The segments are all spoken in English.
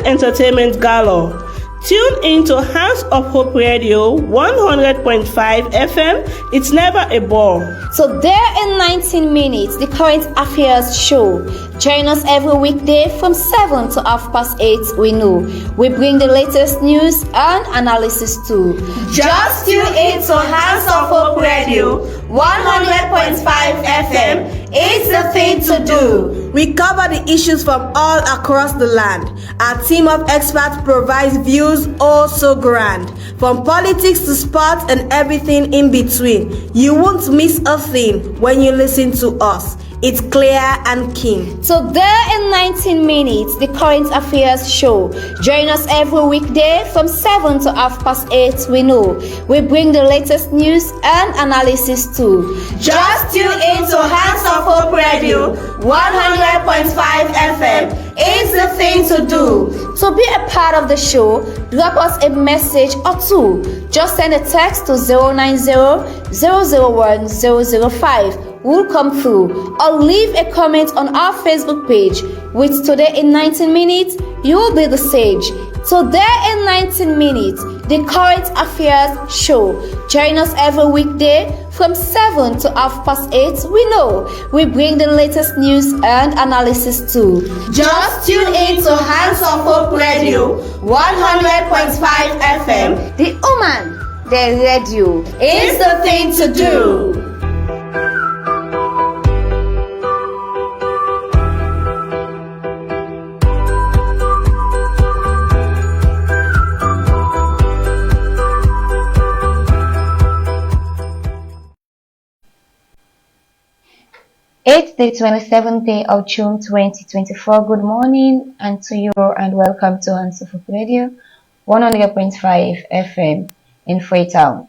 Entertainment galore. Tune in to Hands of Hope Radio 100.5 FM. It's never a bore. So there in 19 minutes, the current affairs show. Join us every weekday from 7 to 8:30. We know we bring the latest news and analysis too. Just tune in to Hands of Hope Radio 100.5 FM. It's the thing to do. We cover the issues from all across the land. Our team of experts provides views so grand. From politics to sports and everything in between. You won't miss a thing when you listen to us. It's clear and keen. So there in 19 minutes, the current affairs show. Join us every weekday from 7 to 8:30. We know we bring the latest news and analysis too. Just tune in to Hands of Hope Radio 100.5 FM. It's the thing to do. To be a part of the show, drop us a message or two. Just send a text to 090-001-005. We'll come through, or leave a comment on our Facebook page. With Today in 19 minutes, you will be the sage. So there in 19 minutes, the current affairs show. Join us every weekday from 7 to 8:30. We know we bring the latest news and analysis too. Just tune in to Hands of Hope Radio 100.5 FM. The woman, the radio. It's the thing to do. It's the 27th day of June 2024. Good morning and to you and welcome to Hands of Hope Radio 100.5 FM in Freetown.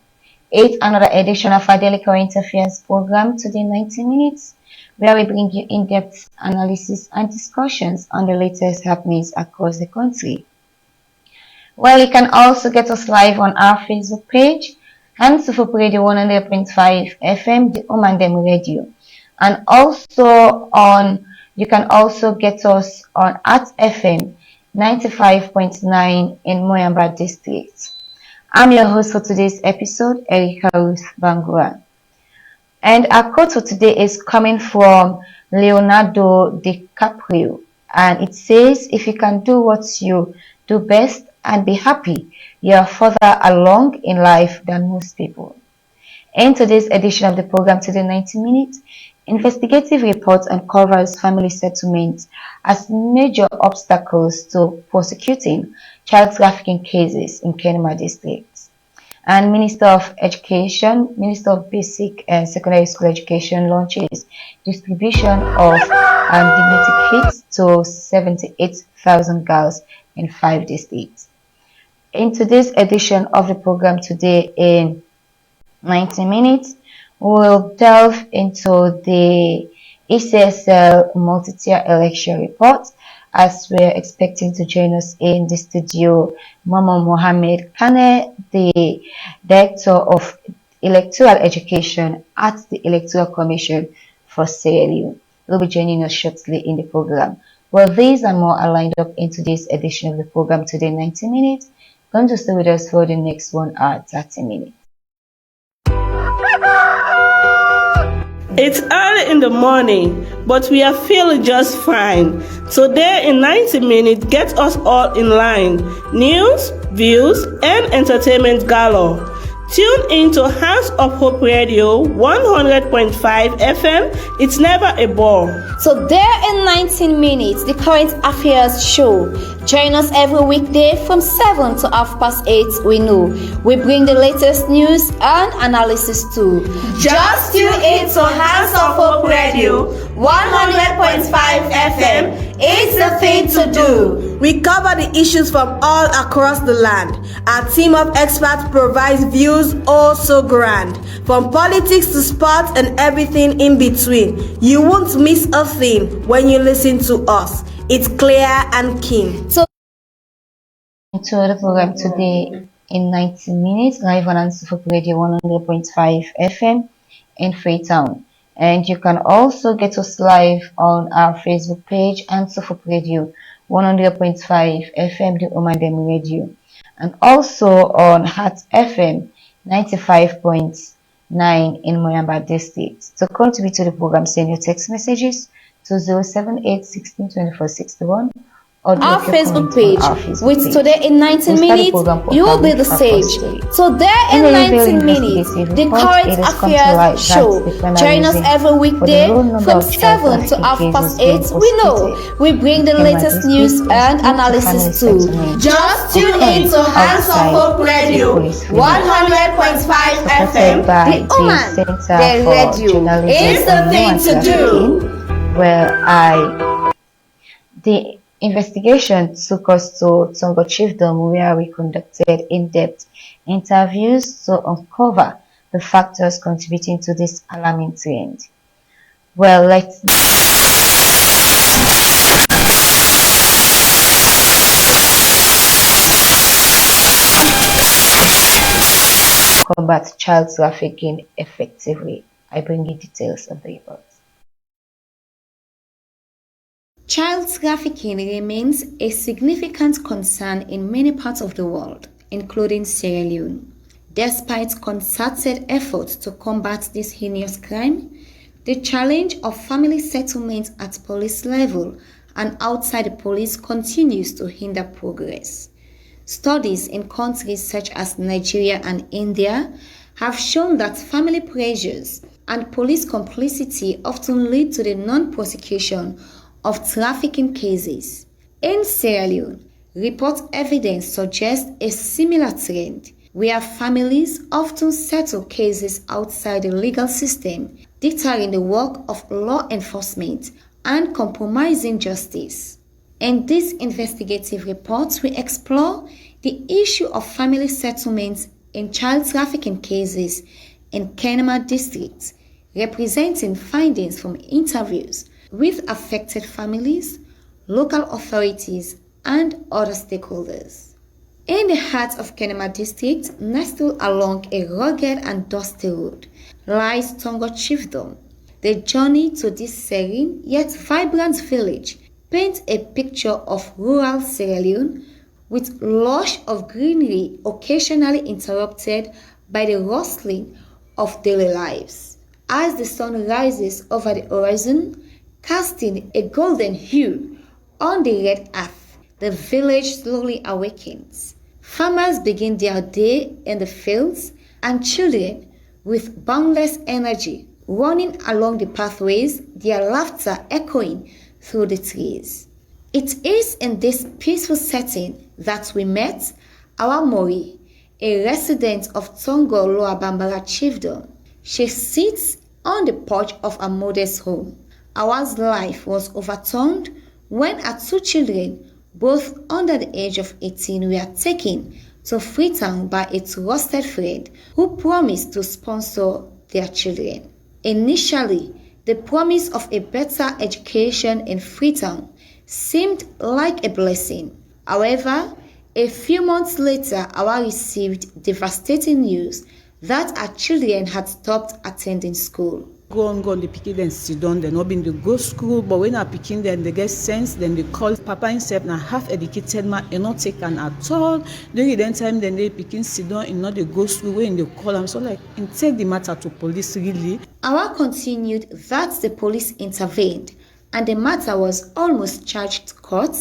It's another edition of our daily current affairs program, Today 90 Minutes, where we bring you in-depth analysis and discussions on the latest happenings across the country. Well, you can also get us live on our Facebook page, Hands of Hope Radio 100.5 FM, the Omandem Radio. And also you can also get us on at FM 95.9 in Moyamba district. I'm your host for today's episode, Erika Ruth Bangura. And our quote for today is coming from Leonardo DiCaprio. And it says, if you can do what you do best and be happy, you are further along in life than most people. In today's edition of the program, Today 90 Minutes, investigative reports uncovers family settlements as major obstacles to prosecuting child trafficking cases in Kenema districts. And Minister of Basic and Secondary School Education launches distribution of dignity kits to 78,000 girls in 5 districts. In today's edition of the program today in 90 minutes, we'll delve into the ECSL Multi-tier Election Report, as we're expecting to join us in the studio Momoh Mohamed Kanneh, the Director of Electoral Education at the Electoral Commission for Sierra Leone. Will be joining us shortly in the program. Well, these and more are lined up in today's edition of the program Today 90 Minutes. Come to stay with us for the next 1 hour 30 minutes. It's early in the morning, but we are feeling just fine. So there in 90 minutes, get us all in line. News, views, and entertainment galore. Tune in to Hands of Hope Radio 100.5 FM. It's never a bore. So there in 19 minutes, the current affairs show. Join us every weekday from 7 to 8:30. We know we bring the latest news and analysis too. Just tune in to Hands of Hope Radio 100.5 FM. It's the thing to do. We cover the issues from all across the land. Our team of experts provides views so grand. From politics to sports and everything in between. You won't miss a thing when you listen to us. It's clear and keen. So, into the program today in 90 minutes, live on Hands of Hope Radio 100.5 FM in Freetown. And you can also get us live on our Facebook page, Hands of Hope Radio 100.5 FM, the Omandem Radio, and also on Heart FM 95.9 in Moyamba District. To contribute to the program, send your text messages to 078 16 24 61 or our Facebook page. With Today in 19 Minutes, you will be the sage. Today in 19 Minutes, the current affairs show. Join us every weekday from 7 to 8:30. We know we bring the latest news and analysis too. Just tune in to Hands of Hope Radio, 100.5 FM, the Oman, the radio. It's the thing to do. The investigation took us to Tongo Chiefdom, where we conducted in-depth interviews to uncover the factors contributing to this alarming trend. Well, let's combat child trafficking effectively. I bring you details of the report. Child trafficking remains a significant concern in many parts of the world, including Sierra Leone. Despite concerted efforts to combat this heinous crime, the challenge of family settlement at police level and outside the police continues to hinder progress. Studies in countries such as Nigeria and India have shown that family pressures and police complicity often lead to the non-prosecution of trafficking cases. In Sierra Leone, report evidence suggests a similar trend, where families often settle cases outside the legal system, deterring the work of law enforcement and compromising justice. In this investigative report, we explore the issue of family settlements in child trafficking cases in Kanneh district, representing findings from interviews with affected families, local authorities, and other stakeholders. In the heart of Kanneh district, nestled along a rugged and dusty road, lies Tongo Chiefdom. The journey to this serene yet vibrant village paints a picture of rural Sierra Leone with lush of greenery occasionally interrupted by the rustling of daily lives. As the sun rises over the horizon, casting a golden hue on the red earth, the village slowly awakens. Farmers begin their day in the fields, and children, with boundless energy, running along the pathways, their laughter echoing through the trees. It is in this peaceful setting that we met our Mori, a resident of Tongo Lower Bambara Chiefdom. She sits on the porch of a modest home. Our life was overturned when our two children, both under the age of 18, were taken to Freetown by a trusted friend who promised to sponsor their children. Initially, the promise of a better education in Freetown seemed like a blessing. However, a few months later, our received devastating news that our children had stopped attending school. Go on, the pikin then sit down, they not been to go school, but when I pikin then they get sense, then they call Papa himself now half educated man and not take an at all. During that time then they pikin sit down and not they go school when they call them. So like and take the matter to police really. Our continued that the police intervened and the matter was almost charged to court,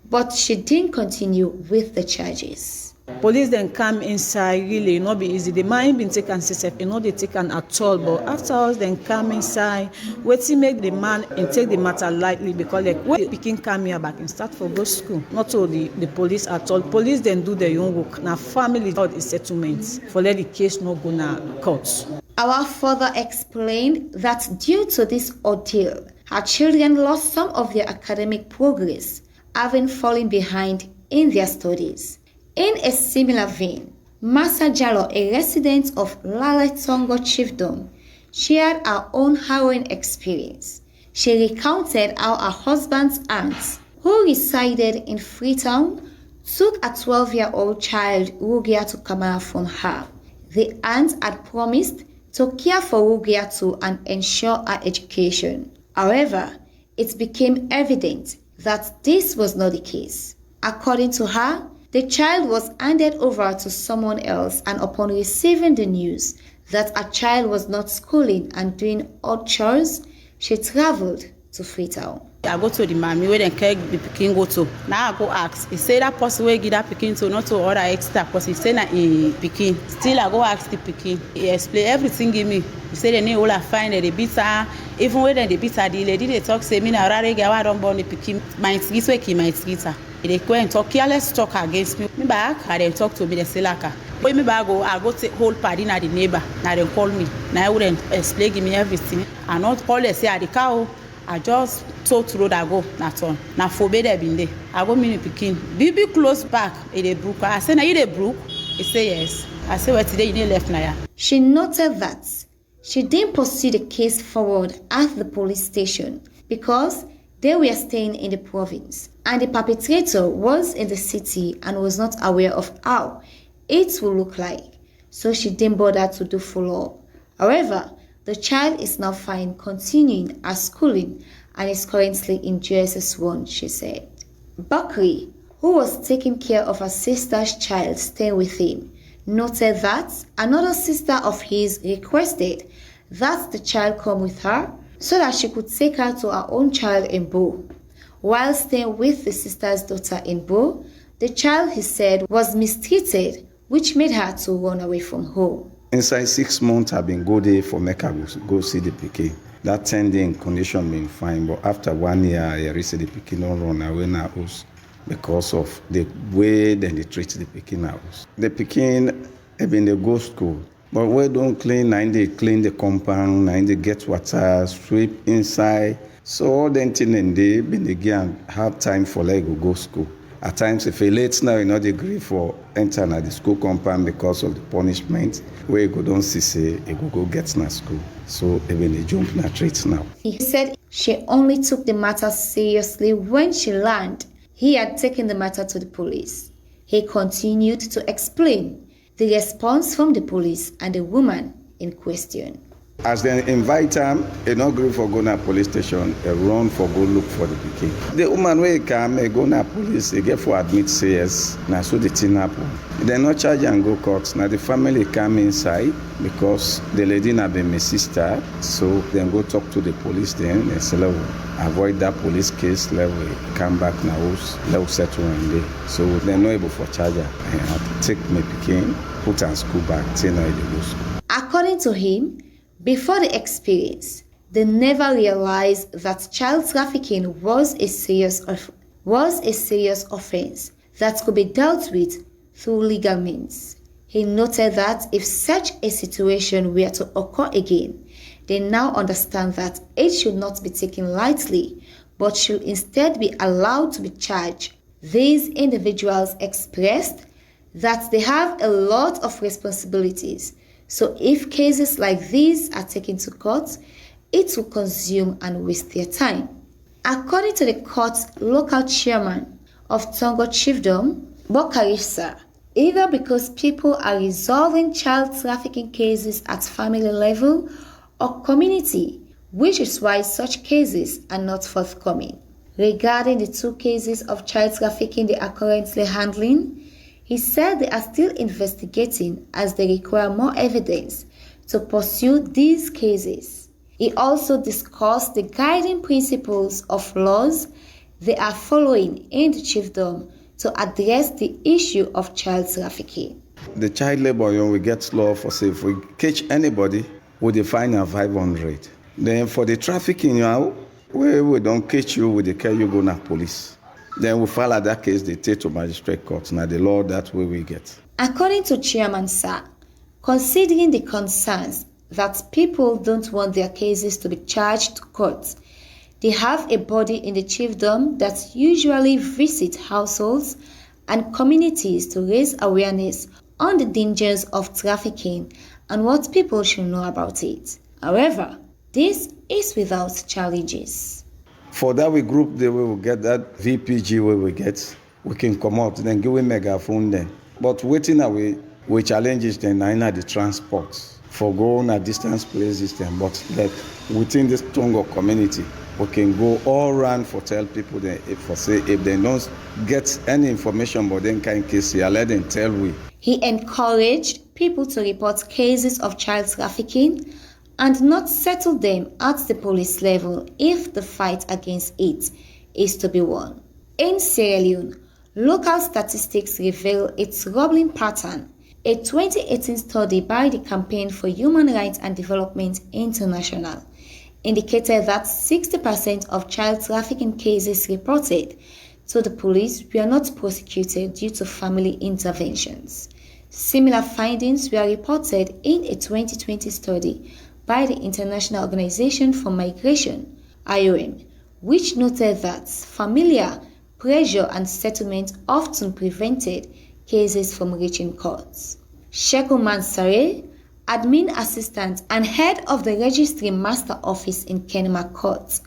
but she didn't continue with the charges. Police then come inside, really, it not be easy. The man been taken himself, it not they taken at all. But afterwards, then come inside, waiting make the man and take the matter lightly because like when picking come here back and start for go school, not all the police at all. Police then do their own work. Now family got the settlements for let the case not go na court. Our father explained that due to this ordeal, her children lost some of their academic progress, having fallen behind in their studies. In a similar vein, Masa Jallo, a resident of Lale Tongo Chiefdom, shared her own harrowing experience. She recounted how her husband's aunt, who resided in Freetown, took a 12-year-old child, Rugiatu Kamara, from her. The aunt had promised to care for Rugiatu and ensure her education. However, it became evident that this was not the case. According to her, the child was handed over to someone else, and upon receiving the news that a child was not schooling and doing odd chores, she traveled to Freetown. I go to the mommy where they carry the pikin go to. Now I go ask. He say that person will give that pikin to not to other extra person. He say that he pikin. Still I go ask the pikin. He explain everything give me. He say they need all I find that they beat her. Even when they beat her, the lady they talk say me na rare girl I don't born the pikin. My this way he might get her. They go and talk careless talk against me. Me back and they talk to me they say like her. When me back I go take whole party na the neighbor. Now they call me. Now I wouldn't explain give me everything. And not call they say at the cow. I just told to road I go, not on. Now forbid I been there. I go meet the pikin. Be close back in the brook. I say, now you the brook? He say yes. I say, well, today you need left now. She noted that she didn't pursue the case forward at the police station because they were staying in the province and the perpetrator was in the city and was not aware of how it would look like. So she didn't bother to do follow-up. However, the child is now fine, continuing her schooling and is currently in JSS 1, she said. Bakri, who was taking care of her sister's child staying with him, noted that another sister of his requested that the child come with her so that she could take her to her own child in Bo. While staying with the sister's daughter in Bo, the child, he said, was mistreated, which made her to run away from home. Inside 6 months, I've been go there for make I go see the pikin. That 10-day condition been fine, but after 1 year, I received the pikin don't run away now because of the way they treat the pikin house. The pikin have been they go school, but we don't clean. Now they clean the compound, now they get water, sweep inside. So all the thing and they been again have time for like go school. At times, if he late now, you know, they agree for entering at the school compound because of the punishment. Where you go don't see say he go get na school. So even they jump na treat now. He said she only took the matter seriously when she learned he had taken the matter to the police. He continued to explain the response from the police and the woman in question. As they invite him, he not agree for go na police station, he run for go look for the pikin. The woman wey come, he go na police, he get for admit say yes, na so the thing happen. They not charge and go court. Now the family come inside because the lady na be my sister, so then go talk to the police. Then they say level avoid that police case level, come back na house, level settle one day. So they not able for charger and have to take my pikin, put her school back, say now they go school. According to him, before the experience, they never realized that child trafficking was a serious offense that could be dealt with through legal means. He noted that if such a situation were to occur again, they now understand that it should not be taken lightly, but should instead be allowed to be charged. These individuals expressed that they have a lot of responsibilities. So if cases like these are taken to court, it will consume and waste their time. According to the court's local chairman of Tongo Chiefdom, Bokarisa, either because people are resolving child trafficking cases at family level or community, which is why such cases are not forthcoming. Regarding the 2 cases of child trafficking they are currently handling, he said they are still investigating as they require more evidence to pursue these cases. He also discussed the guiding principles of laws they are following in the chiefdom to address the issue of child trafficking. The child labor, we get law for say if we catch anybody, we fine a 500. Then for the trafficking, we don't catch you, we carry you go to police. Then we file that case, they take to magistrate court. Now the law that way we get. According to Chairman Sir, considering the concerns that people don't want their cases to be charged to court, they have a body in the chiefdom that usually visit households and communities to raise awareness on the dangers of trafficking and what people should know about it. However, this is without challenges. For that we group, they will get that VPG where we get, we can come out, then give a megaphone then. But waiting away, we challenges then in the transport for going at distance places then. But like within this Tongo community, we can go all round for tell people that if they don't get any information about them kind of case, let them tell we. He encouraged people to report cases of child trafficking and not settle them at the police level if the fight against it is to be won. In Sierra Leone, local statistics reveal a troubling pattern. A 2018 study by the Campaign for Human Rights and Development International indicated that 60% of child trafficking cases reported to the police were not prosecuted due to family interventions. Similar findings were reported in a 2020 study by the International Organization for Migration, IOM, which noted that familial pressure and settlement often prevented cases from reaching courts. Sheku Mansare, admin assistant and head of the Registry Master Office in Kenema Court,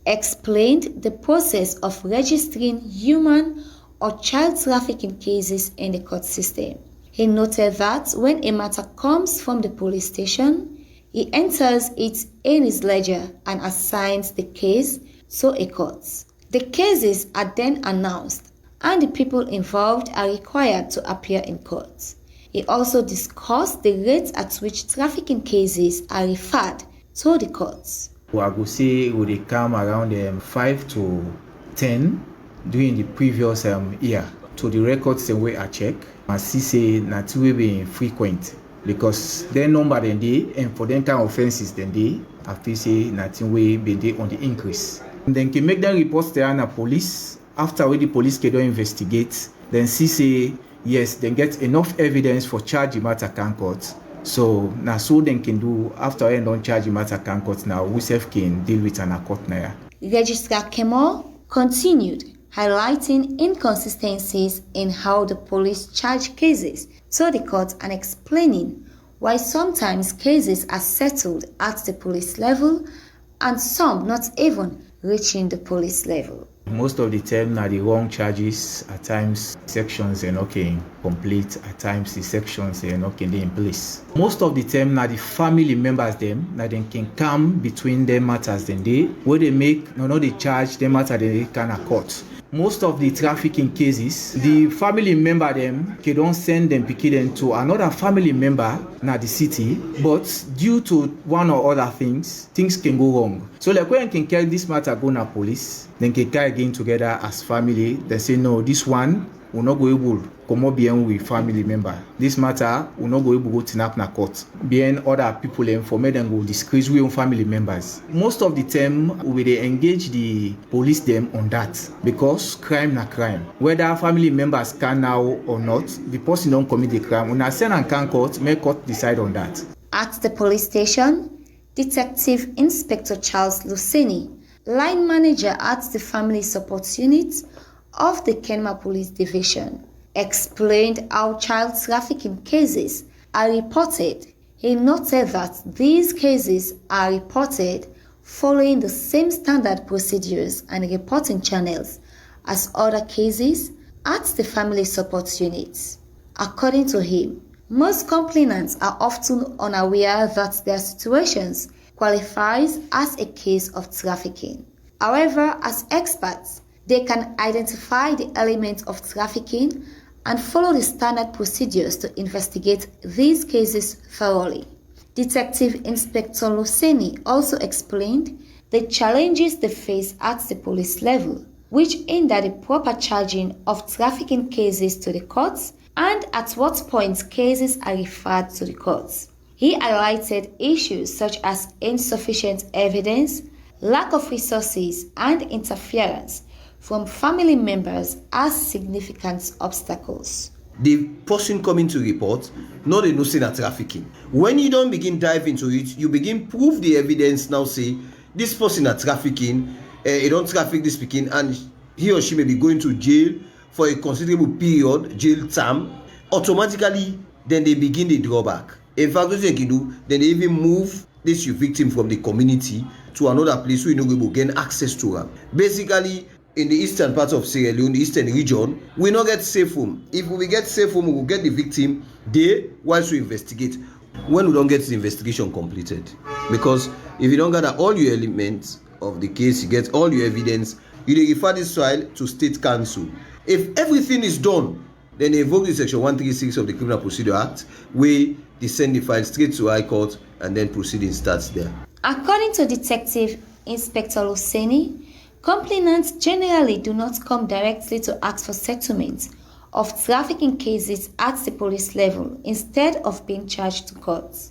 explained the process of registering human or child trafficking cases in the court system. He noted that when a matter comes from the police station, he enters it in his ledger and assigns the case to a court. The cases are then announced and the people involved are required to appear in court. He also discussed the rates at which trafficking cases are referred to the courts. I would say would they come around 5 to 10 during the previous year. To the records the way I check, I see say that will be frequent because their number then they and for them kind of offenses then they I feel say nothing will be they on the increase. And then can make them reports there and the police. After the police can investigate, then see say yes, then get enough evidence for charge the matter can court. So now so then can do after I don't charge the matter can court now we self can deal with an court now. Registrar Kemo continued highlighting inconsistencies in how the police charge cases to the court and explaining why sometimes cases are settled at the police level and some not even reaching the police level. Most of the time now the wrong charges, at times sections are not complete, at times the sections are not in place. Most of the time now the family members them now they can come between them matters then they where they make no they charge them matter they can court. Most of the trafficking cases, the family member them they don't send them picking to another family member na the city, but due to one or other things can go wrong. So like when can carry this matter go na police, then can carry again together as family. They say no, this one will not go able to come up bien with family member. This matter will not go able to go to na court. Bien other people inform them go disgrace with family members. Most of the time we they engage the police them on that because crime na crime. Whether family members can now or not, the person don't commit the crime. When I send and can court, may court decide on that. At the police station, Detective Inspector Charles Luceni, line manager at the Family Support Unit of the Kenema Police Division, explained how child trafficking cases are reported. He noted that these cases are reported following the same standard procedures and reporting channels as other cases at the Family Support Unit. According to him, most complainants are often unaware that their situations qualifies as a case of trafficking. However, as experts, they can identify the elements of trafficking and follow the standard procedures to investigate these cases thoroughly. Detective Inspector Luceni also explained the challenges they face at the police level, which hinder the proper charging of trafficking cases to the courts and at what point cases are referred to the courts. He highlighted issues such as insufficient evidence, lack of resources, and interference from family members as significant obstacles. The person coming to report, no they know say na trafficking. When you don't begin dive into it, you begin prove the evidence now say this person are trafficking, he don't traffic this pikin and he or she may be going to jail for a considerable period, jail term. Automatically, then they begin the drawback. In fact, what they can do, then they even move this your victim from the community to another place where you know we will gain access to her. Basically, in the eastern part of Sierra Leone, the eastern region, we not get safe home. If we get safe home, we will get the victim there whilst we investigate. When we don't get the investigation completed, because if you don't gather all your elements, of the case, you get all your evidence, you dey refer this file to State Council. If everything is done, then they invoke the Section 136 of the Criminal Procedure Act, where they send the file straight to High Court, and then proceeding starts there. According to Detective Inspector Hussaini, complainants generally do not come directly to ask for settlement of trafficking cases at the police level instead of being charged to courts.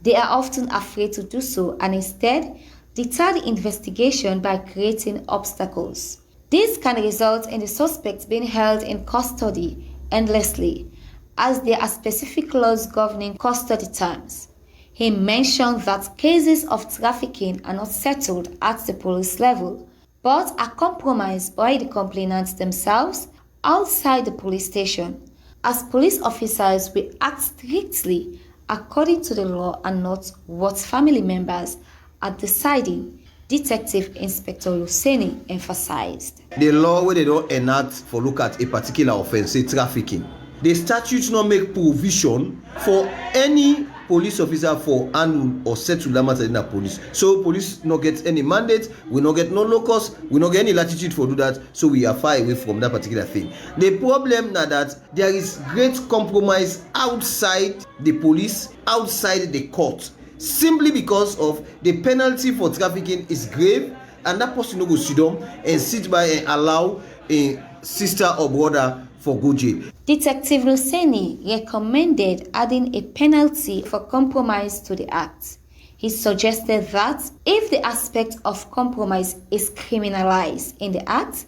They are often afraid to do so and instead deter the investigation by creating obstacles. This can result in the suspects being held in custody endlessly, as there are specific laws governing custody terms. He mentioned that cases of trafficking are not settled at the police level, but are compromised by the complainants themselves outside the police station, as police officers will act strictly according to the law and not what family members are deciding, Detective Inspector Hussaini emphasized. The law where they don't enact for look at a particular offense, say trafficking, the statutes not make provision for any police officer for handle or settle that matter in the police. So police not get any mandate, we not get no locus, we not get any latitude for do that, so we are far away from that particular thing. The problem now that there is great compromise outside the police, outside the court, simply because of the penalty for trafficking is grave, and that person no go sit down and sit by and allow a sister or brother for go jail. Detective Hussaini recommended adding a penalty for compromise to the act. He suggested that if the aspect of compromise is criminalized in the act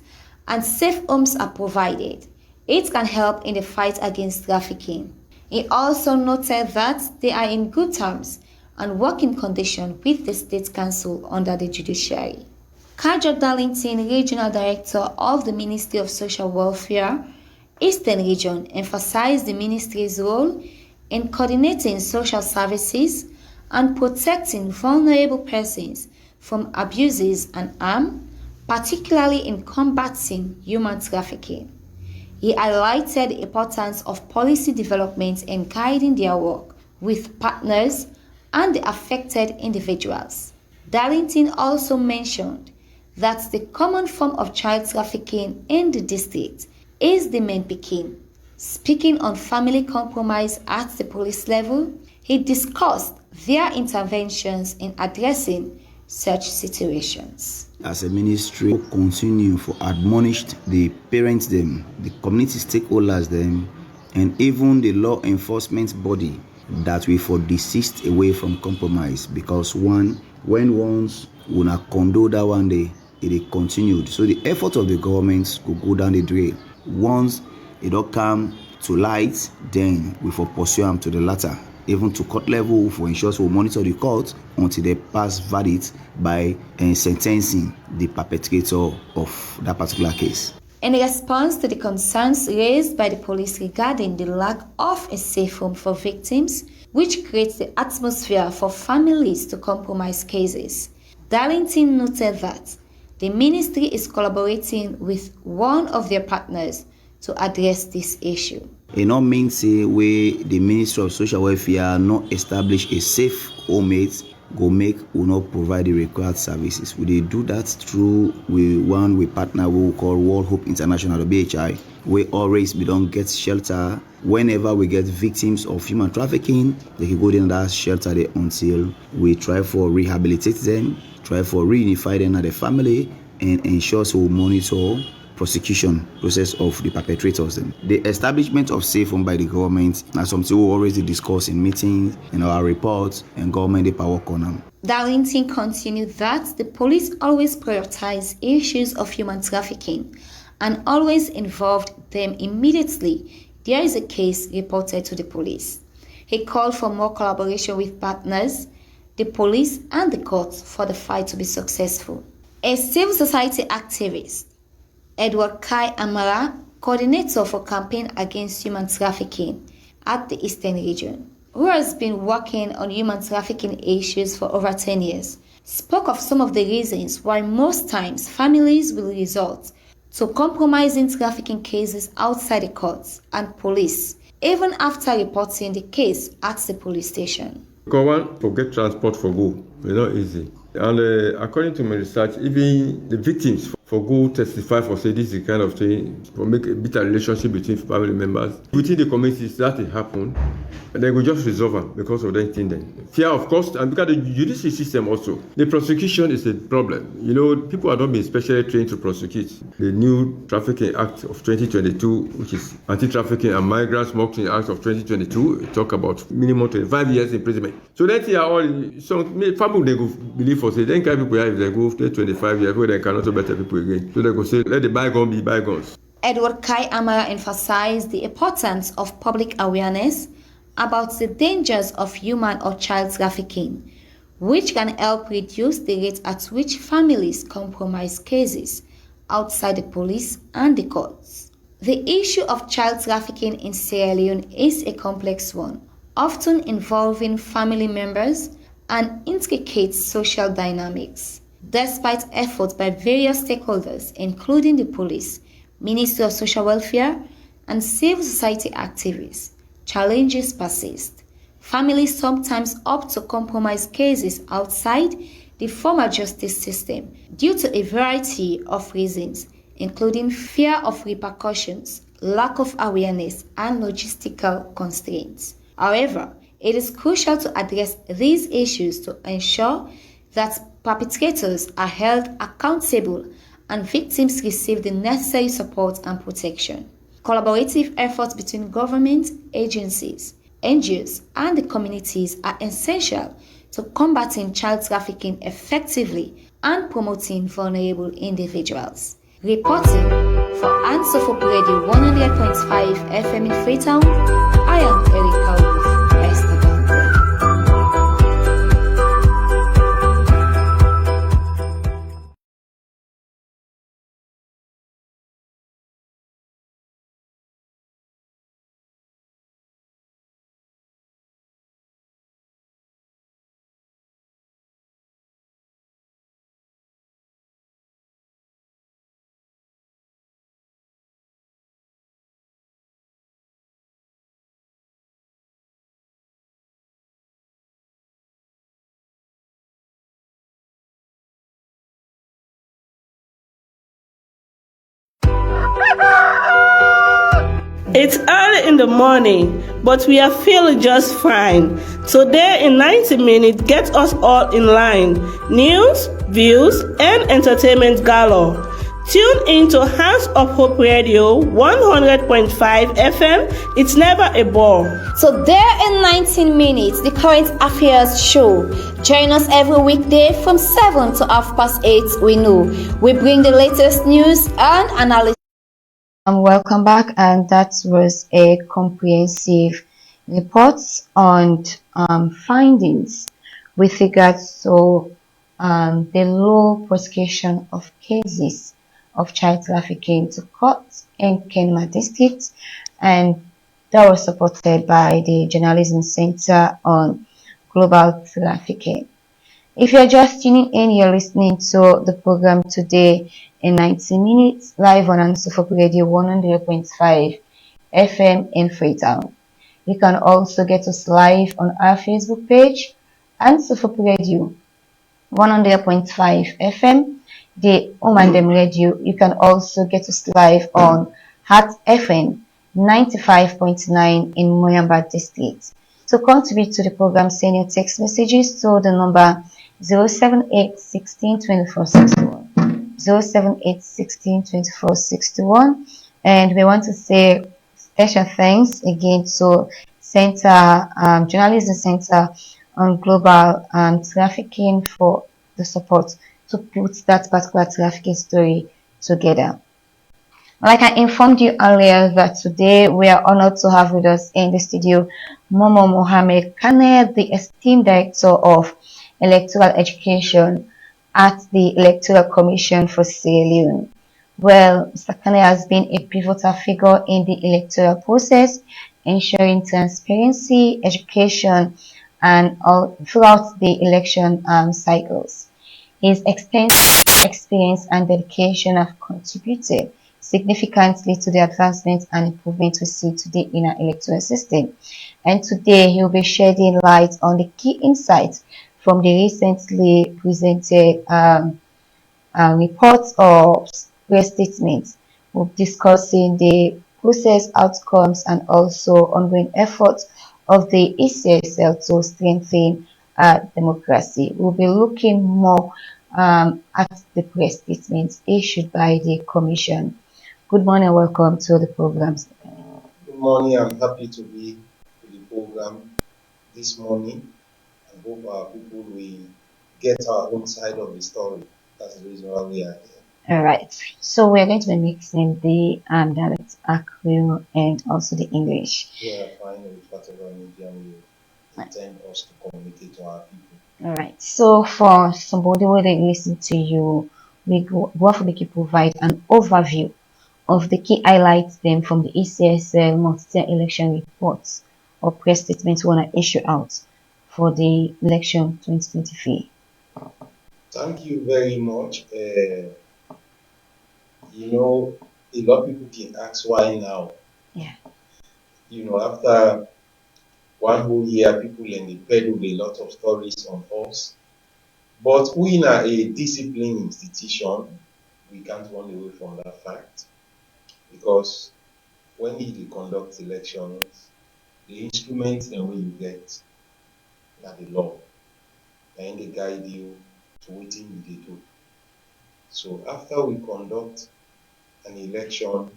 and safe homes are provided, it can help in the fight against trafficking. He also noted that they are in good terms and working condition with the State Council under the judiciary. Kajo Darlington, Regional Director of the Ministry of Social Welfare, Eastern Region, emphasized the ministry's role in coordinating social services and protecting vulnerable persons from abuses and harm, particularly in combating human trafficking. He highlighted the importance of policy development and guiding their work with partners and the affected individuals. Darlington also mentioned that the common form of child trafficking in the district is the men picking. Speaking on family compromise at the police level, he discussed their interventions in addressing such situations. As a ministry, we continue to admonish the parents them, the community stakeholders them, and even the law enforcement body that we for desist away from compromise, because when once we not condone that one day, it continued. So the effort of the government could go down the drain. Once it don't come to light, then we for pursue them to the latter, even to court level, for ensure we monitor the court until they pass verdict by sentencing the perpetrator of that particular case. In response to the concerns raised by the police regarding the lack of a safe home for victims, which creates the atmosphere for families to compromise cases, Darlington noted that the ministry is collaborating with one of their partners to address this issue. It not mean say we the Ministry of Social Welfare not establish a safe home go make will not provide the required services. We do that through we partner we call World Hope International, the BHI. We always we don't get shelter. Whenever we get victims of human trafficking, they can go in that shelter there until we try for rehabilitate them, try for reunify them as a family, and ensure so we monitor prosecution process of the perpetrators. The establishment of safe home by the government is something we already discuss in meetings, in our reports, and government they power on them. Darlington continued that the police always prioritize issues of human trafficking and always involved them immediately there is a case reported to the police. He called for more collaboration with partners, the police and the courts for the fight to be successful. A civil society activist, Edward Kai Amara, coordinator for campaign against human trafficking at the Eastern region, who has been working on human trafficking issues for over 10 years, spoke of some of the reasons why most times families will resort to compromising trafficking cases outside the courts and police, even after reporting the case at the police station. Because one forget transport for go, it's not easy. And according to my research, even the victims for go testify for say this is the kind of thing for make a better relationship between family members. Within the communities that it happen, and they will just resolve them because of that thing then. Fear of cost, and because the judicial system also. The prosecution is a problem. You know, people are not being specially trained to prosecute. The new Trafficking Act of 2022, which is Anti-Trafficking and Migrant Smuggling Act of 2022, talk about minimum 25 years imprisonment. So that here all some family they go believe for say then kind people if they go after 25 years where they cannot do better people again. So they go say let the bygone be bygones. Edward Kai Amara emphasized the importance of public awareness about the dangers of human or child trafficking, which can help reduce the rate at which families compromise cases outside the police and the courts. The issue of child trafficking in Sierra Leone is a complex one, often involving family members and intricate social dynamics. Despite efforts by various stakeholders, including the police, Ministry of Social Welfare, and civil society activists, challenges persist. Families sometimes opt to compromise cases outside the formal justice system due to a variety of reasons, including fear of repercussions, lack of awareness, and logistical constraints. However, it is crucial to address these issues to ensure that perpetrators are held accountable and victims receive the necessary support and protection. Collaborative efforts between government agencies, NGOs, and the communities are essential to combating child trafficking effectively and promoting vulnerable individuals. Reporting for HandsofHopeRadio 100.5 FM in Freetown, I am Erica with Esther. It's early in the morning, but we are feeling just fine. Today in 90 minutes, get us all in line. News, views, and entertainment galore. Tune in to Hands of Hope Radio 100.5 FM. It's never a bore. So there in 19 minutes, the current affairs show. Join us every weekday from 7 to 8:30 we know. We bring the latest news and analysis. Welcome back, and that was a comprehensive report on findings with regards to the low prosecution of cases of child trafficking to court in Kenema District, and that was supported by the Journalism Center on Global Trafficking. If you're just tuning in, you're listening to the program today in 90 minutes live on HandsofHopeRadio 100.5 FM in Freetown. You can also get us live on our Facebook page, HandsofHopeRadio 100.5 FM, the Omandem Radio. You can also get us live on Heart FM 95.9 in Moyamba District. To contribute to the program, send your text messages to the number 078 16 24 61. 078 16 24 61. And we want to say special thanks again to Journalism Center on Global Trafficking for the support to put that particular trafficking story together. Like I informed you earlier, that today we are honored to have with us in the studio Momoh Mohamed Kanneh, the esteemed Director of Electoral Education at the Electoral Commission for Sierra Leone. Well, Mr. Kanneh has been a pivotal figure in the electoral process, ensuring transparency, education, and all throughout the election cycles. His extensive experience and dedication have contributed significantly to the advancement and improvement we see today in our electoral system. And today he'll be shedding light on the key insights from the recently presented reports or press statements. We'll be discussing the process outcomes and also ongoing efforts of the ECSL to strengthen democracy. We'll be looking more at the press statements issued by the Commission. Good morning, welcome to the program. Good morning, I'm happy to be with the program this morning. I hope our people will get our own side of the story. That's the reason why we are here. All right, so we're going to be mixing the dialect, Akru, and also the English. We are fine with whatever medium you intend us to communicate to our people. All right, so for somebody who they listen to you, we go for the provide an overview of the key highlights then from the ECSL Multi-tier Election Reports or press statements we want to issue out for the election 2023. Thank you very much. You know, a lot of people can ask why now. Yeah. You know, after one whole year, people and they peddle a lot of stories on us. But we are a disciplined institution. We can't run away from that fact. Because when you conduct elections, the instruments that you get are the law. And they guide you to what you do. So after we conduct an election,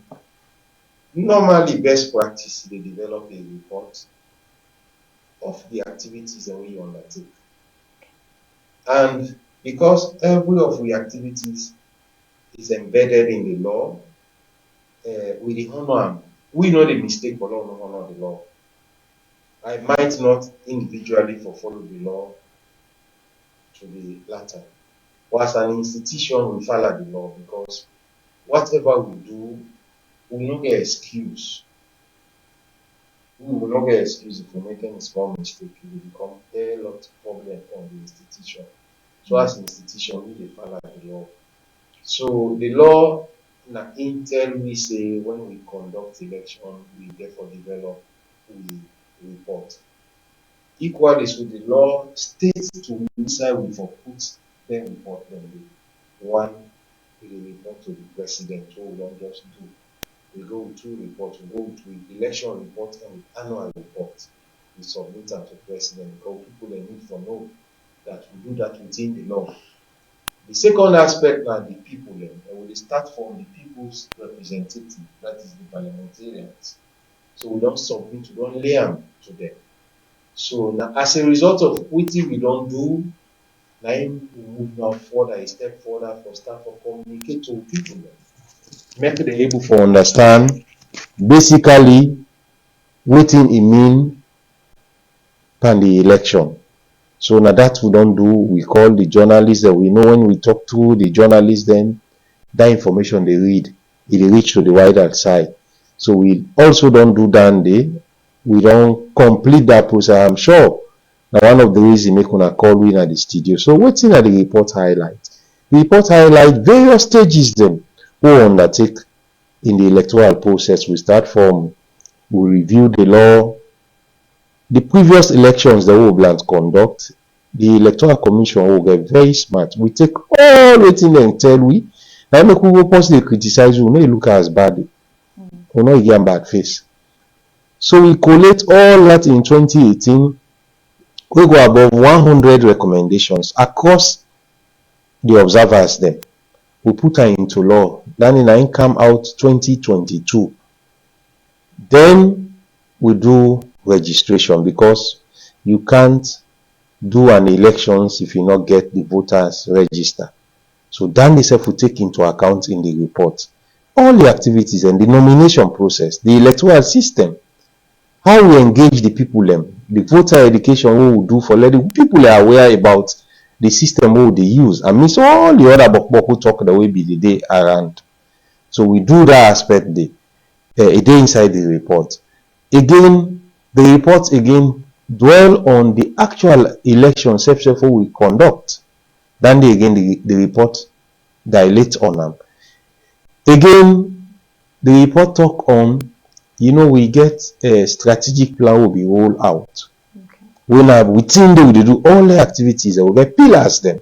normally best practice, they develop a report of the activities that we undertake. And because every of the activities is embedded in the law, we honor them. We know the mistake, but don't honor the law. I might not individually follow the law to the latter. But as an institution, we follow the law because whatever we do, we will not get excuse. We will not get excuse if we make any small mistake. It will become a lot of problem on the institution. So as an institution, we follow the law. So the law, na intel we say when we conduct election, we therefore develop, we report. Equally, so the law states to inside we for put them report them. One, we report to the president, so we don't just do. We go with two reports, we go with the election report and with annual report. We submit them to president because people need to know that we do that within the law. The second aspect are the people, and we start from the people's representative, that is the parliamentarians. So we don't submit, we don't lay them to them. So now, as a result of what we don't do, now we move now further, a step further for start to communicate to people. Make them able to understand basically what it mean pan the election. So now that we don't do, we call the journalists that we know when we talk to the journalists, then that information they read, it reach to the wider side. So we also don't do that day. We don't complete that process. I'm sure now one of the reasons make una call in at the studio. So what's in at the report highlight? The report highlight various stages then we undertake in the electoral process. We start from, we review the law, the previous elections that we will conduct. The Electoral Commission will get very smart. We take all waiting and tell we. Now make we go possibly criticize you, no look as bad. We no get bad face. So we collate all that in 2018. We go above 100 recommendations across the observers then. We put her into law. Then in come out 2022. Then we do registration because you can't do an elections if you not get the voters register. So that itself will take into account in the report all the activities and the nomination process, the electoral system, how we engage the people, the voter education we will do for letting people are aware about the system we they use. And miss all the other who talk the way be the day around. So we do that aspect a day inside the report. Again, the report again dwell on the actual election section we conduct. Then the report dilate on them. Again, the report talk on, we get a strategic plan will be rolled out. Within they will do all the activities, they will get pillars then.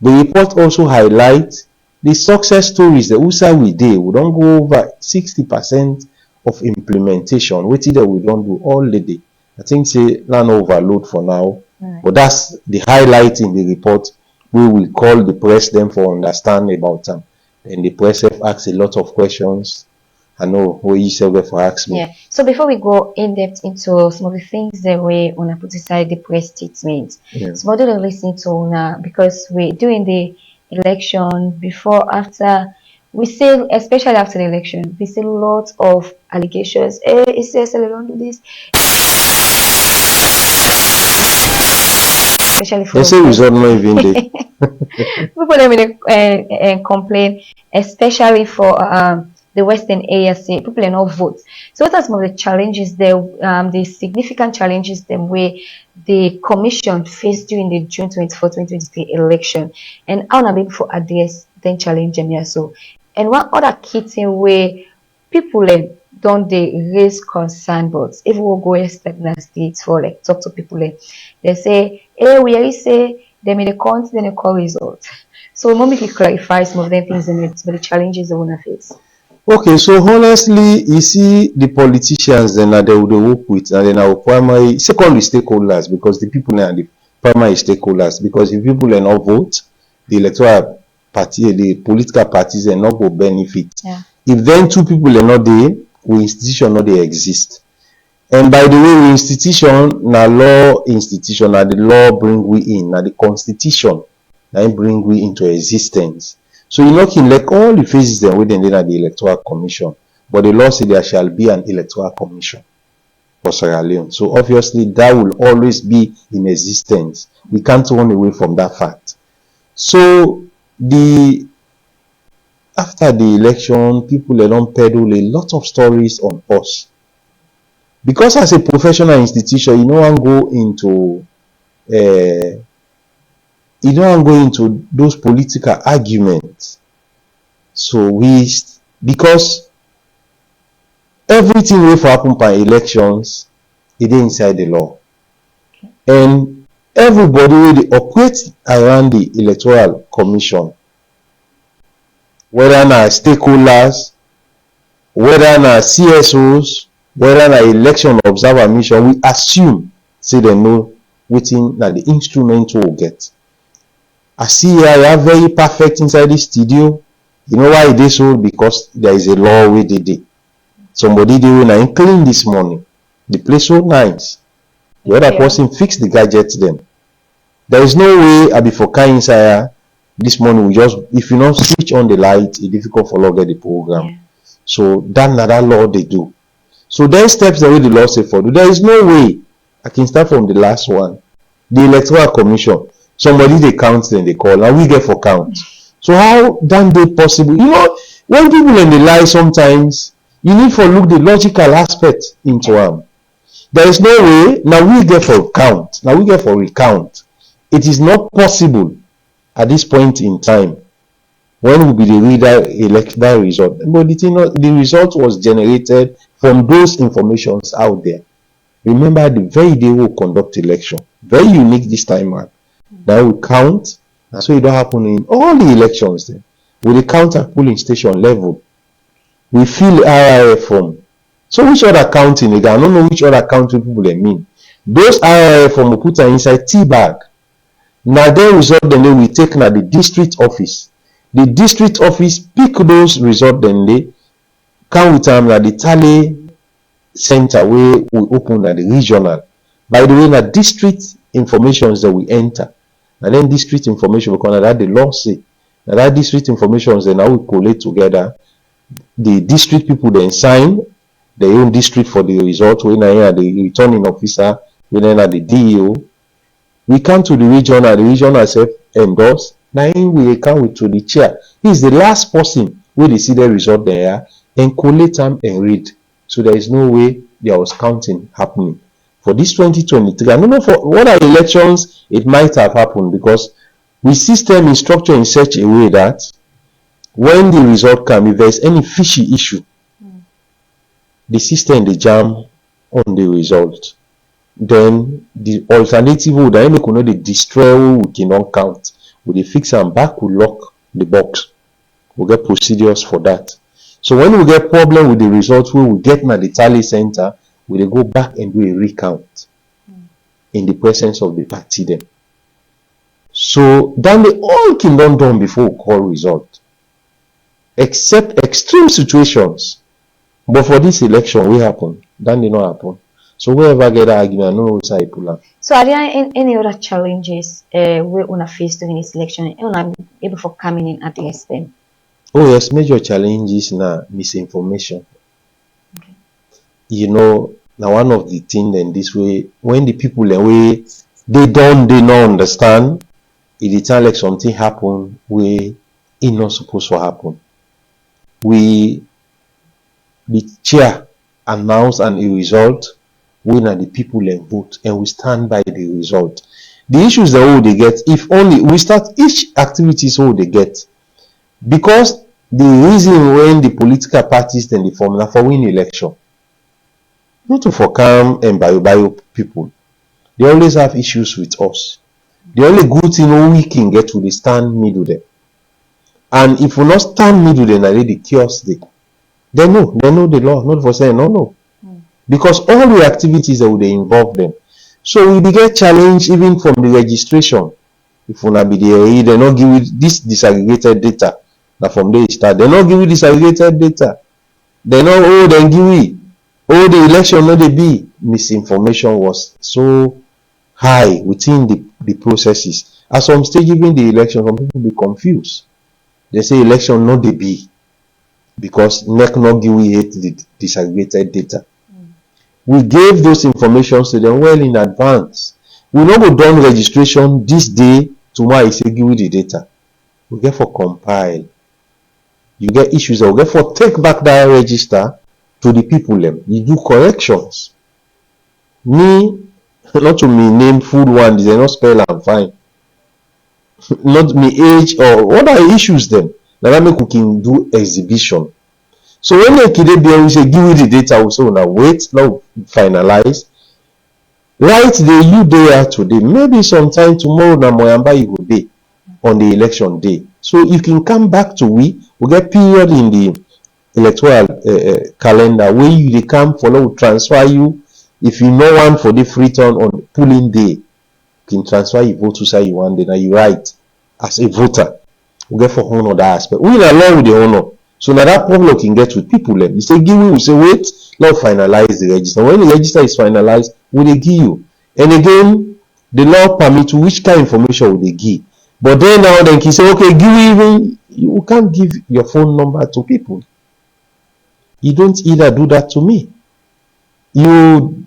The report also highlights the success stories that USA we did. We don't go over 60% of implementation. What either we don't do all the day. I think say not overload for now. Right. But that's the highlight in the report. We will call the press them for understanding about them. And the press have asked a lot of questions. I know what you said for ask me. Yeah. So before we go in depth into some of the things that we want to put aside the press statements, so what do they listen to now? Because we're doing the election before, after, we see, especially after the election, we see lots of allegations. ECSL don't do this. Especially for they say result not even there. People don't complain, especially for the Western area, say people are not vote. So what are some of the challenges there, the significant challenges them where the commission faced during the June 24, 2023 election, and how na for address then challenge them here so. And one other key thing where people don't they raise concern, but if we go a step in the states for like talk to people, they say, hey, we already say they made a count, then a call result. So maybe you clarify some of the things and the challenges they want to face. Okay, so honestly, you see the politicians then they would work with, and then our primary, secondary stakeholders, because the people are the primary stakeholders, because if people are not vote, the electoral party, the political parties are not go benefit. Yeah. If then two people are not there, we institution not they exist. And by the way, we institution, na law institution, na the law bring we in, na the constitution, na bring we into existence. So you can like all the phases then within at the Electoral Commission, but the law said there shall be an Electoral Commission for Sierra Leone. So obviously that will always be in existence. We can't run away from that fact. So after the election, people don't peddle a lot of stories on us. Because as a professional institution, you don't go into those political arguments. So because everything will happen by elections, it is inside the law. Okay. And everybody will operate around the Electoral Commission. Whether na stakeholders, whether na CSOs, whether na election observer mission, we assume say they know within that the instrument will get. I see here I are very perfect inside this studio. You know why it is so? Because there is a law we did it. Somebody did when I clean this morning. The place so nice. The other person fix the gadget then. There is no way I be for kind inside this morning. We just, if you don't switch on the light, it's difficult for log get the program. Yeah. So that's another law they do. So then steps the way the law say for do. There is no way. I can start from the last one. The Electoral Commission. Somebody they count, then they call, and we get for count. So how damn they possible? You know, when people in the lie sometimes, you need to look the logical aspect into them. There is no way, now we get for count, now we get for recount. It is not possible at this point in time. When will be the reader elect that result? But the result was generated from those informations out there. Remember the very day we conduct election. Very unique this time around. Now we count, and so it don't happen in all the elections then. With the count at polling station level, we fill RRF form. So which other counting again? I don't know which other counting people they mean. Those RRF form we put inside tea bag. Now then result then they will take now the district office. The district office pick those result then they count with them at the tally center where we open at the regional. By the way, now district informations that we enter. And then district information, because that the law say. Now that district information then now we collate together. The district people then sign their own district for the result. When I are the returning officer, when I are the DEO. We come to the regional self endorse. Now we come to the chair. He is the last person where they see the result there and collate them and read. So there is no way there was counting happening. For this 2023, I don't know for what are elections, it might have happened because we system is structured in such a way that when the result comes, if there's any fishy issue, the system dey jam on the result. Then the alternative would I make we no dey destroy we cannot count. We dey fix am back, we lock the box. We get procedures for that. So when we get problem with the result wey we get na the tally center, we dey go back and do a recount in the presence of the party dem. So then the all kin don done before we call result, except extreme situations. But for this election wey happen, that did not happen. So whoever get that argument, I know which side pull am. So are there any other challenges we una face during this election? Una able for coming in address them? Oh yes, major challenges na misinformation. Okay. You know, now one of the things in this way, when the people way they not understand, it sound like something happen where it not supposed to happen. The chair announce a result, when are the people and vote, and we stand by the result. The issues that all they get, if only we start each activity so they get, because the reason when the political parties then the formula for win election, not to for calm and bio people, they always have issues with us. The only good thing we can get to the stand middle them, and if we not stand middle them, they the chaos they know the law, not for saying no. Because all the activities that would involve them. So we get challenged even from the registration. If we not be there, they not give you this disaggregated data. Now from there start, they not give you disaggregated data. They not then give you the election not they be. Misinformation was so high within the processes. At some stage, even the election, some people be confused. They say election not they be because NEC not give you the disaggregated data. We gave those informations to them well in advance. We not go done registration this day, tomorrow say give you the data. We get for compile. You get issues that we get for take back that register to the people them. You do corrections. Me, not to me name food one, they not spell and fine. Not me age or what are issues then? That make we can do exhibition. So when they kid be we say give you the data, we say now wait, now finalize. Right there, you there today. Maybe sometime tomorrow na Moyamba you go day on the election day. So you can come back to we get period in the electoral calendar where you they come follow transfer you. If you know one for the free turn on polling day, you can transfer your vote to say you want then you write as a voter. We get for honor that aspect. We along with the honor. So now that problem can get with people. You say give me, we say wait, now finalize the register. When the register is finalized, will they give you? And again, the law permit which kind of information will they give. But then now they can say, okay, give me even, you can't give your phone number to people. You don't either do that to me. You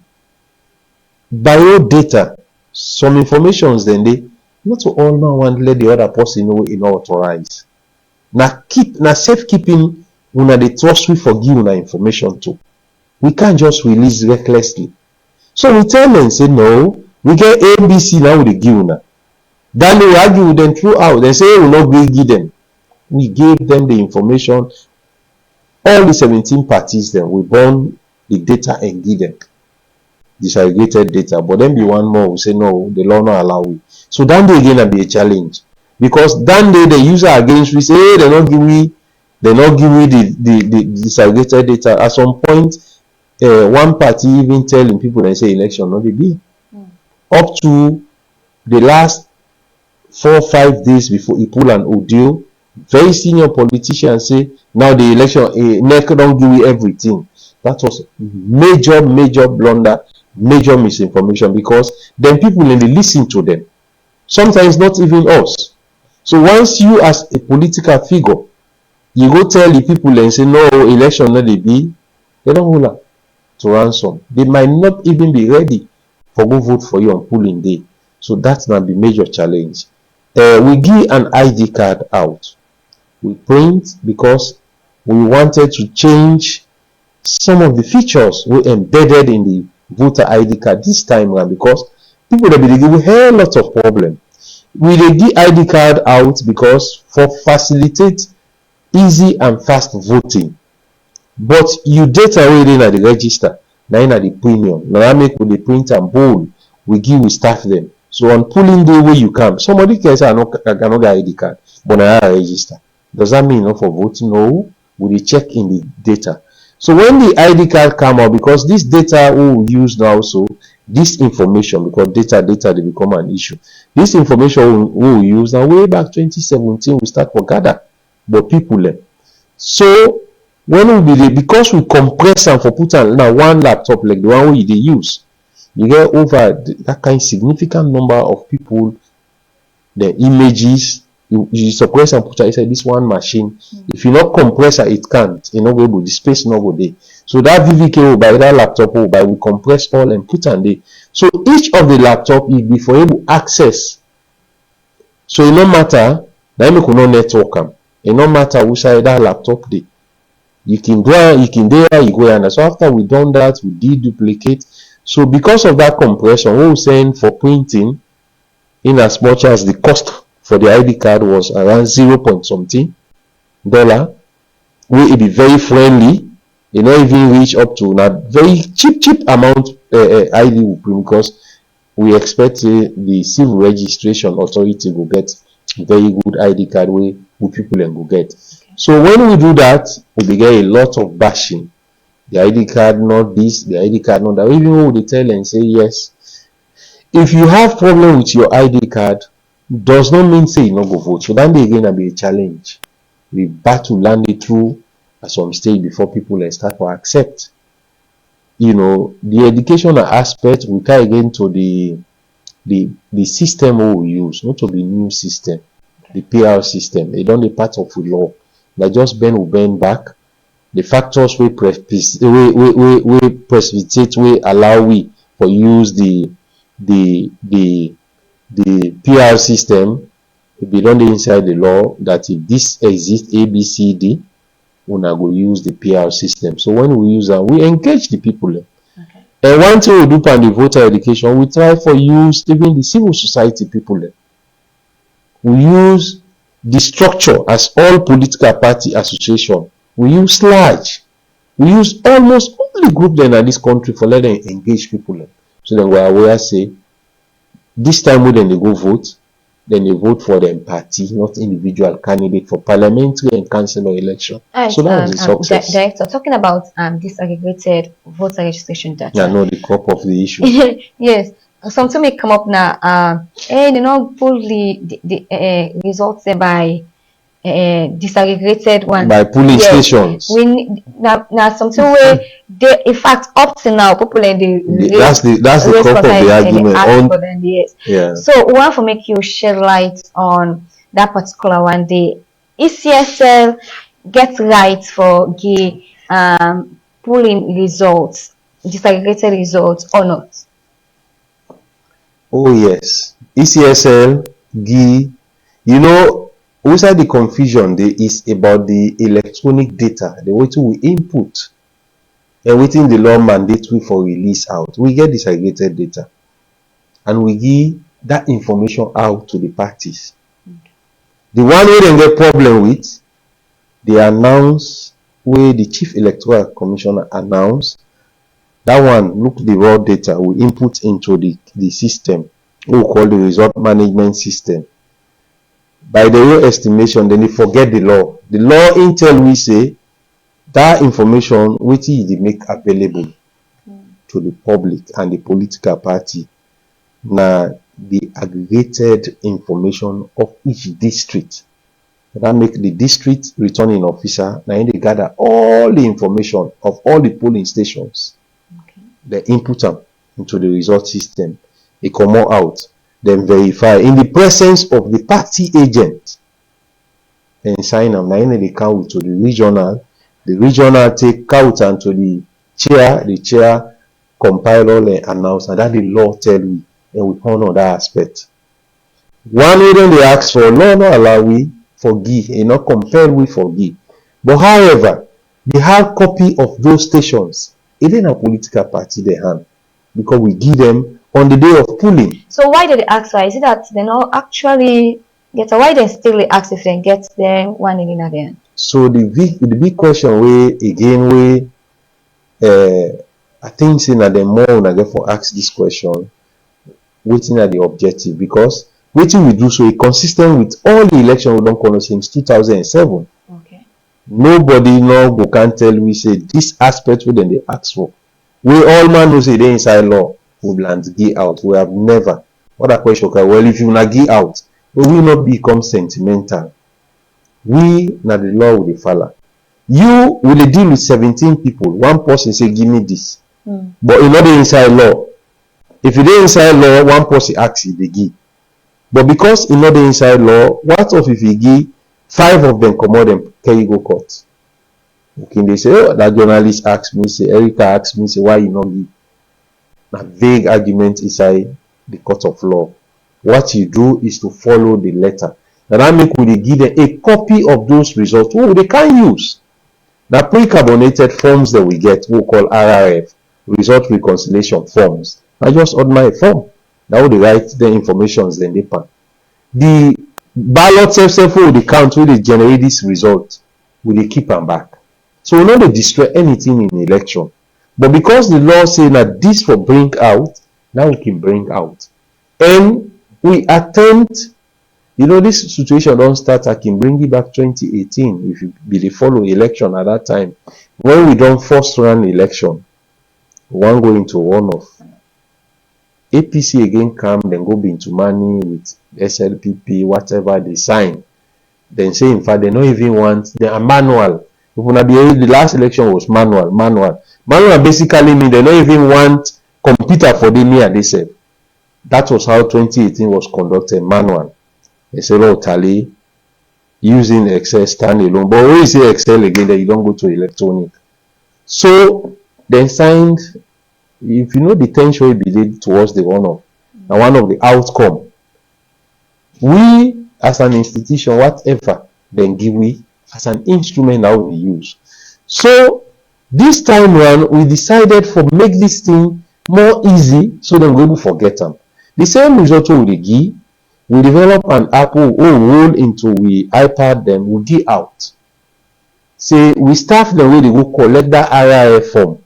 biodata some informations then they not to all now and let the other person know in authorize. Now safekeeping una the trust we forgive una information too. We can't just release recklessly. So we tell them say no, we get ABC now we give una. Then we argue with them throughout. They say we not give them. We gave them the information. All the 17 parties then we burn the data and give them disaggregated data. But then be one more, we say no, the law not allow it. So then they again will be a challenge. Because then the user against we say hey, they not give me the disaggregated data. At some point, one party even telling people they say election not be. Up to the last 4 or 5 days before he pull an audio, very senior politician say now the election NEC don't give you everything. That was major blunder, major misinformation, because then people they listen to them. Sometimes not even us. So once you as a political figure, you go tell the people and say no election not they be, they don't hold up to ransom. They might not even be ready for go vote for you on polling day. So that's not the major challenge. We give an ID card out. We print because we wanted to change some of the features we embedded in the voter ID card this time around, because people that be give a hell lot of problem. We give ID card out because for facilitate easy and fast voting. but you data wey dey na the register na in na the premium na that make we dey print am bold we give we staff them. So on polling day where you come, somebody can say I cannot get ID card, but I register. Does that mean for voting? No, we check in the data. So when the ID card come out, because this data we use now, so this information, because data they become an issue. This information we use now way back 2017 we start for gather, but people learn. So when we be because we compress and for put on now one laptop like the one we they use. You get over that kind of significant number of people, the images, you suppress and put inside this one machine. If you not compress it can't, you know, the space not go there. So that VVK will buy that laptop will buy, we compress all and put on there. So each of the laptop is before able access. So it no matter, now you no network them. It no matter which side that laptop there. You can do you can there, you go and so after we done that, we deduplicate. So because of that compression, what we're saying for printing, in as much as the cost for the ID card was around 0 point something dollar, will it be very friendly, you know, even reach up to not very cheap amount ID will print because we expect the civil registration authority will get very good ID card way people and will get. So when we do that, we get a lot of bashing. The ID card not this, the ID card not that. Even when they tell and say yes. If you have problem with your ID card, does not mean say you not go vote. So then they again be a challenge. We battle land it through at some stage before people start to accept. You know, the educational aspect we tie again to the system we use, not to the new system, the PR system. They don't be part of the law. They just bend back. The factors we precipitate we allow we for use the PR system be done inside the law that if this exists ABCD, we now go use the PR system. So when we use that, we engage the people. Okay. And one thing we do on the voter education, we try for use even the civil society people. We use the structure as all political party association. We use large. We use almost all the group then in this country for letting engage people. So then we are aware say this time when they go vote, then they vote for them party, not individual candidate for parliamentary and council election. Right, so that was the success. Director, talking about disaggregated voter registration data. Yeah, no, the crop of the issue. Yes. Something may come up now. They not pull the results by disaggregated one by polling stations. We now something where they in fact up to now people in that's the crop of the argument. Yes. Yeah. So we want to make you shed light on that particular one. The ECSL get right for the polling results, disaggregated results or not? Oh yes, ECSL, GI, you know. Outside the confusion there is about the electronic data, the way to we input and waiting the law mandatory for release out. We get disaggregated data and we give that information out to the parties. The one we then get problem with, they announce where the Chief Electoral Commissioner announced that one look the raw data we input into the system we call the result management system. By the real estimation, then they forget the law. The law intel we say that information which is make available to the public and the political party. Now the aggregated information of each district. That make the district returning officer now they gather all the information of all the polling stations. Okay. They input them into the result system. They come out. Then verify in the presence of the party agent and sign them. Now they count to the regional take count and to the chair compile all and announce, and that the law tell we and we honor that aspect. One reason they ask for law not allow we forgive and not compel we forgive. But however, the hard copy of those stations, it ain't a political party they have because we give them on the day of polling. So why did they ask? Is it that they not actually get? Why they still ask if they get them one in the end? So the big question I think say na the more una get for ask this question, wetin are the objective? Because wetin we do so e consistent with all the election we don conduct since 2007. Okay. Nobody no go can tell me say this aspect wey dem dey ask for. We all man know say dey inside law, we bland give out. We have never. Other question, okay, well, if you na give out, we will not become sentimental. We na the law we dey follow. You will deal with 17 people. One person say give me this. But e no dey inside law. If you dey inside law, one person ask you dey give. But because e no dey inside law, what if you give 5 of them comot them carry go court? Okay, they say, oh, that journalist asked me, say Erica asked me, say why you not give? Na vague argument inside the court of law. What you do is to follow the letter. And that make we dey give them a copy of those results. Oh, they can use. The pre-carbonated forms that we get, we call RRF, result reconciliation forms. I just ordinary form. Now they write the informations then they pan. The ballot self will the count where they generate this result, will they keep them back. So we not they destroy anything in the election. But because the law say that this for bring out, now we can bring out. And we attempt, this situation don't start, I can bring it back 2018 if you be the follow election at that time. When we don't first run election, one go into one of APC again come, then go into money with SLPP, whatever they sign. Then say in fact they don't even want the manual. If the last election was manual. Manual basically mean they don't even want computer for the near they said. That was how 2018 was conducted, manual. They said, oh, tally using Excel standalone. But when you say Excel again, then you don't go to electronic. So they signed, if you know the tension we did towards the one of the outcome. We as an institution, whatever, then give we as an instrument that we use. So this time around, we decided for make this thing more easy so then we will forget them. The same result we give, we develop an app we roll into we iPad, then we give out. Say we staff the way they go collect that RIF form.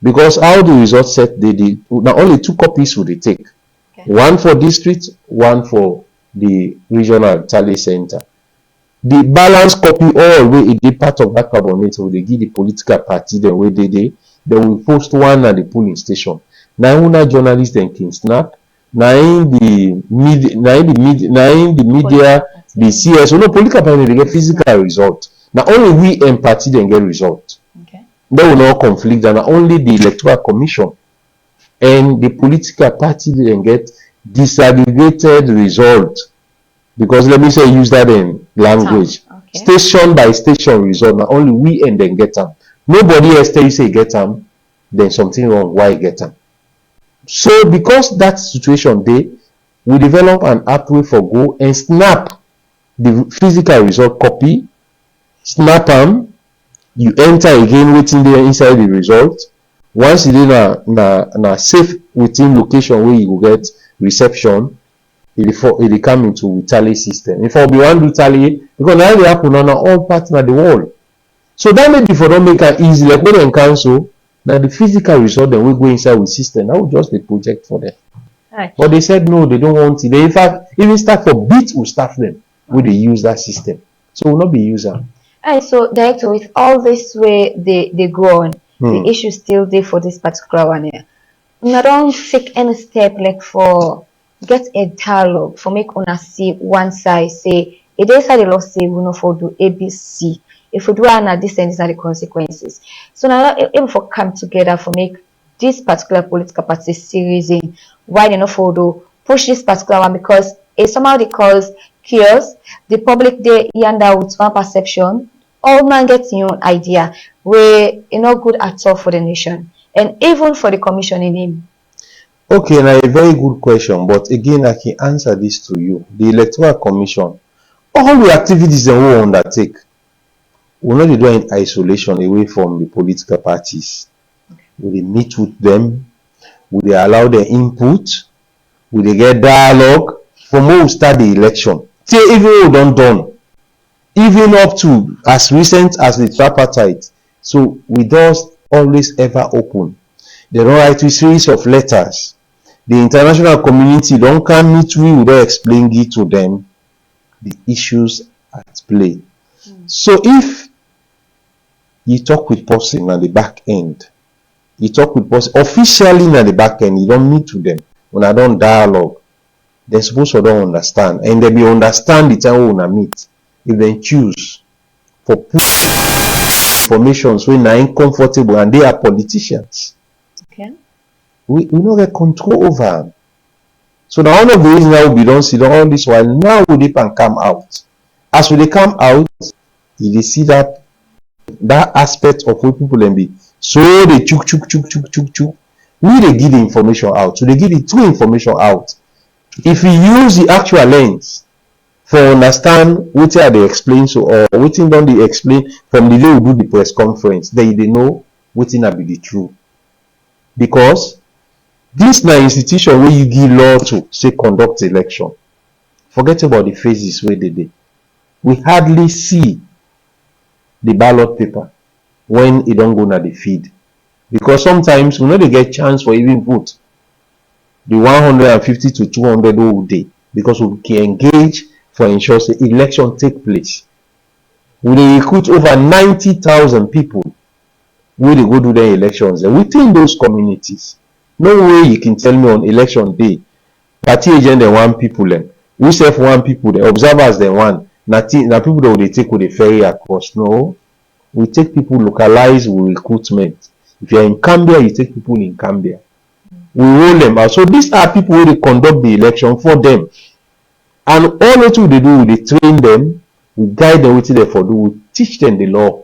Because how the result set they did, now only 2 copies would they take. Okay. One for district, one for the regional tally center. The balance copy all way it did part of that carbonate, so they give the political party then where they will post one at the polling station. Now una journalists then can snap. Now in the media, the CS, no political party they get physical result. Now only we and party then get result. Okay. There will not conflict, and only the Electoral Commission and the political party then get disaggregated result. Because let me say use that in language. Okay. Station by station result. Now only we and then get them. Nobody else tell you say get them, then something wrong. Why get them? So because that situation there, we develop an app way for go and snap the physical result copy, snap them, you enter again waiting there inside the result. Once it is na safe within location where you will get reception, it come into tally system. If I be one do tally, because now they happen on all parts of the world. So that maybe for don't make it easy, like when they cancel, now the physical result then we go inside with system. That will just the project for them. Right. But they said no, they don't want it. They in fact even start for bit will staff them when they use that system. So will not be user. Alright, so director, with all this way they go on, the issue still there for this particular one here. I don't take any step like for get a dialogue for make una see one side say it is how the law say we no for do ABC. If we do another this and these are the consequences. So now if we come together for make this particular political party series in why they not for do push this particular one, because it somehow they cause chaos. The public they end out with one perception. All man gets your own idea where it's not good at all for the nation and even for the commission in him. Okay, now a very good question, but again I can answer this to you. The Electoral Commission, all the activities that we undertake, we not do in isolation away from the political parties. We meet with them, we allow their input, we get dialogue from when we start the election. Till even we don't done. even up to as recent as the tripartite. So we doors always ever open. They don't write a series of letters. The international community don't come meet we don't explain it to them the issues at play. So if you talk with person at the back end, you talk with person officially at the back end, you don't meet with them. When I don't dialogue, they're supposed to don't understand. And they be understand the time when I meet. If they choose for informations when they're uncomfortable and they are politicians. Okay. We don't get control over them. So now one of the reasons why we don't see all this while now they can come out. As they come out, you see that aspect of what people can be. So they chuk. We they give the information out. So they give the true information out. If we use the actual lens for understand what are they explain so or what don't they explain from the day we do the press conference, they know what will be the truth. Because this na institution where you give law to say conduct election. Forget about the phases where they did. We hardly see the ballot paper when it don't go na the feed. Because sometimes we know they get chance for even vote. The 150 to 200 all day. Because we can engage for ensure the election take place. We recruit over 90,000 people where they go do their elections within those communities. No way you can tell me on election day, party agent they want people them, we self want people, the observers they want, now people that they take with the ferry across. No, we take people localized with recruitment. If you're in Cambia, you take people in Cambia. We roll them out. So these are people who they conduct the election for them. And all what they do, they train them, we guide them what they for do, we teach them the law.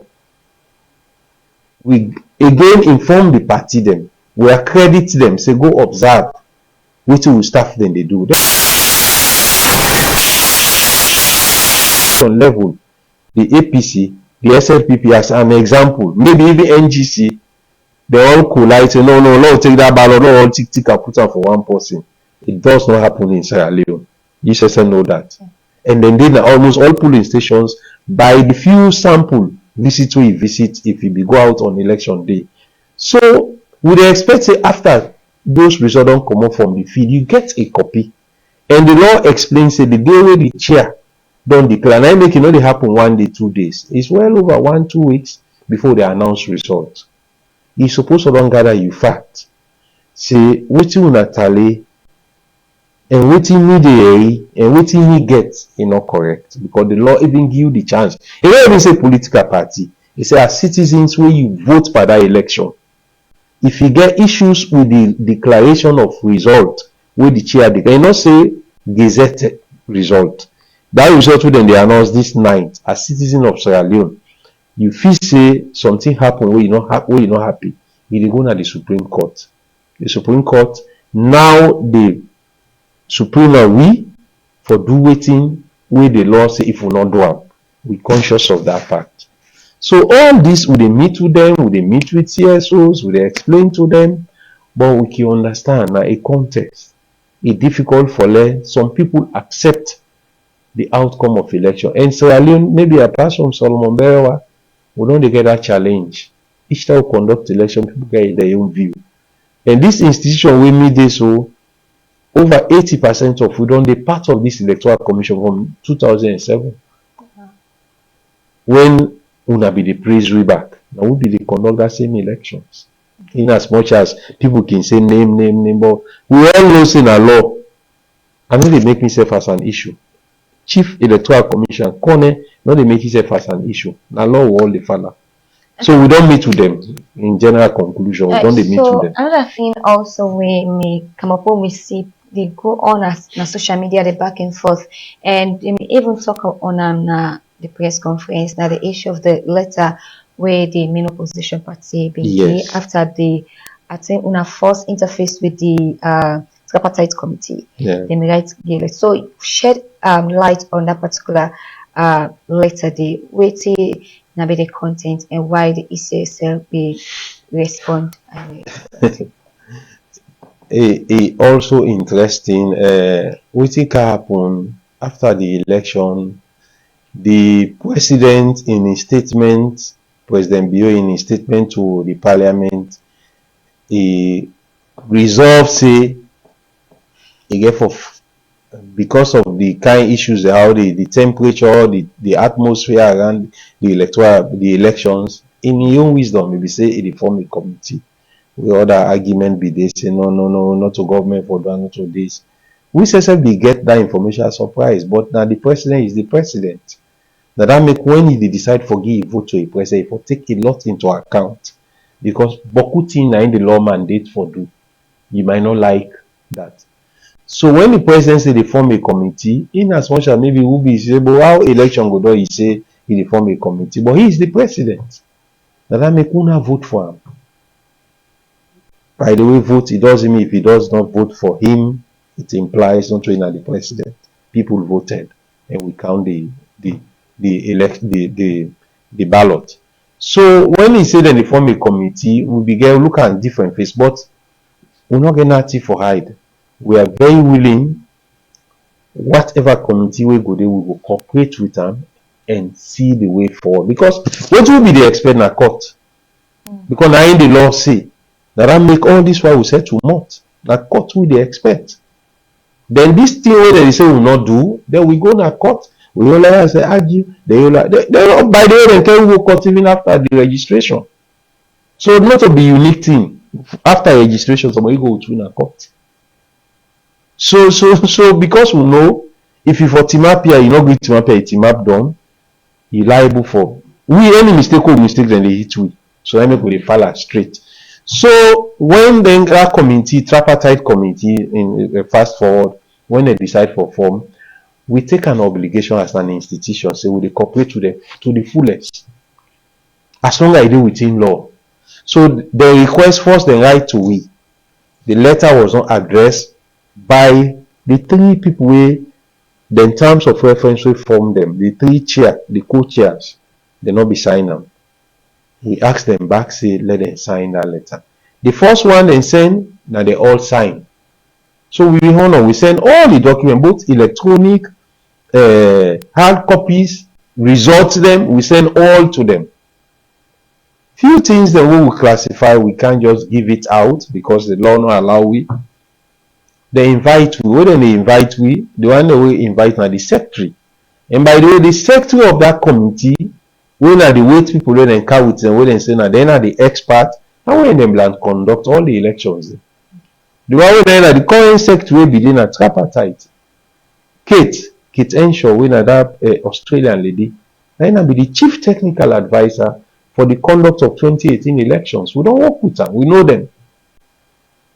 We again inform the party them. We accredit them, say go observe what will staff them they do. On level, the APC, the SLPP as an example, maybe even NGC, they all collide, say no, take that ballot, no, all tick and put out for one person. It does not happen in Sierra Leone. ECSL know that. And then almost all polling stations, by the few sample visit if you go out on election day. So would they expect say after those results don't come up from the feed, you get a copy. And the law explains say the day where the chair don't declare, and I make it not happen 1 day, 2 days. It's well over 1-2 weeks before they announce results. You supposed to don't gather you fact. Say what you tally and what you need and what you get is not correct. Because the law even give you the chance. It don't even say political party. It say as citizens when you vote for that election. If you get issues with the declaration of result with the chair, they cannot say gazetted result. That result when they announce this night as citizen of Sierra Leone, you feel say something happen where you're not happy, you go to the Supreme Court. The Supreme Court now the Supreme we for do waiting where the law say if we not do it, we conscious of that fact. So all this, would they meet with them, would they meet with CSOs, would they explain to them, but we can understand now a context. It's difficult for some people accept the outcome of election. And Sierra Leone, maybe apart from Solomon Berewa, we don't get that challenge. Each time we conduct election, people get their own view. And this institution we meet this, so over 80% of we don't be part of this Electoral Commission from 2007. When una be the praise back, now we be the conduct that same elections. In as much as people can say name, but we all know in a law. I know they make myself as an issue. Chief Electoral Commission, Kanneh, now they make himself as an issue. Now law will all the father. So we don't meet with them in general conclusion. We don't meet with them. Another thing also we may come up when we see they go on as social media, the back and forth, and they may even talk on the press conference now the issue of the letter where the main opposition party being after the I think on a first interface with the tripartite committee. They may write together. So shed light on that particular letter, the waiting now be the content and why the ECSL be respond. Also interesting, what can happen after the election, The president in his statement, President Bio in his statement to the parliament, he resolved say he get for because of the kind issues how the temperature, the atmosphere around the elections, in his own wisdom, maybe say he form a committee. Where other argument be they say no, not to government for that, not to this. We certainly get that information surprise, but now the president is the president. Now that make when he decide for give vote to a president, for take a lot into account. Because beaucoup things in the law mandate for do. You might not like that. So when the president say they form a committee, in as much as maybe will be say, but how election go do, he say he form a committee. But he is the president. Now that make una vote for him. By the way, vote, it doesn't mean if he does not vote for him, it implies not to the president. People voted and we count the ballot. So when he said that they form a committee, we begin look at different face, but we're not getting nothing for hide. We are very willing, whatever committee we go there, we will cooperate with them and see the way forward. Because what will be the expert in a court? Because now in the law say that make all this why we say to not. That court will they expect. Then this thing where they say will not do, then we go to court. We all like say argue. They by the way they can go court even after the registration. So not to be unique thing. After registration, somebody go to a court. So because we know if you for team up here, you not going to a team up done, you liable for any mistake or mistakes then they hit we. So I make we fall straight. So when then that committee, tripartite committee in fast forward, when they decide for form, we take an obligation as an institution, say we cooperate to the fullest. As long as I do within law. So the request first the right to we. The letter was not addressed by the three people where the terms of reference we form them, the three chair, the co-chairs, they not be signing them. We ask them back, say, let them sign that letter. The first one they send, now they all sign. So we honor, we send all the documents, both electronic, hard copies, results them, we send all to them. Few things that we will classify, we can't just give it out because the law not allow we. They invite we, when they invite we, the one that we invite now the secretary. And by the way, the secretary of that committee, when are the weight people when they come with them, when they say now then are the expert, and when them land conduct all the elections. The one when are the current secretary begin at tripartite. Kate Henshaw, when are that Australian lady, then be the chief technical advisor for the conduct of 2018 elections. We don't work with them, we know them.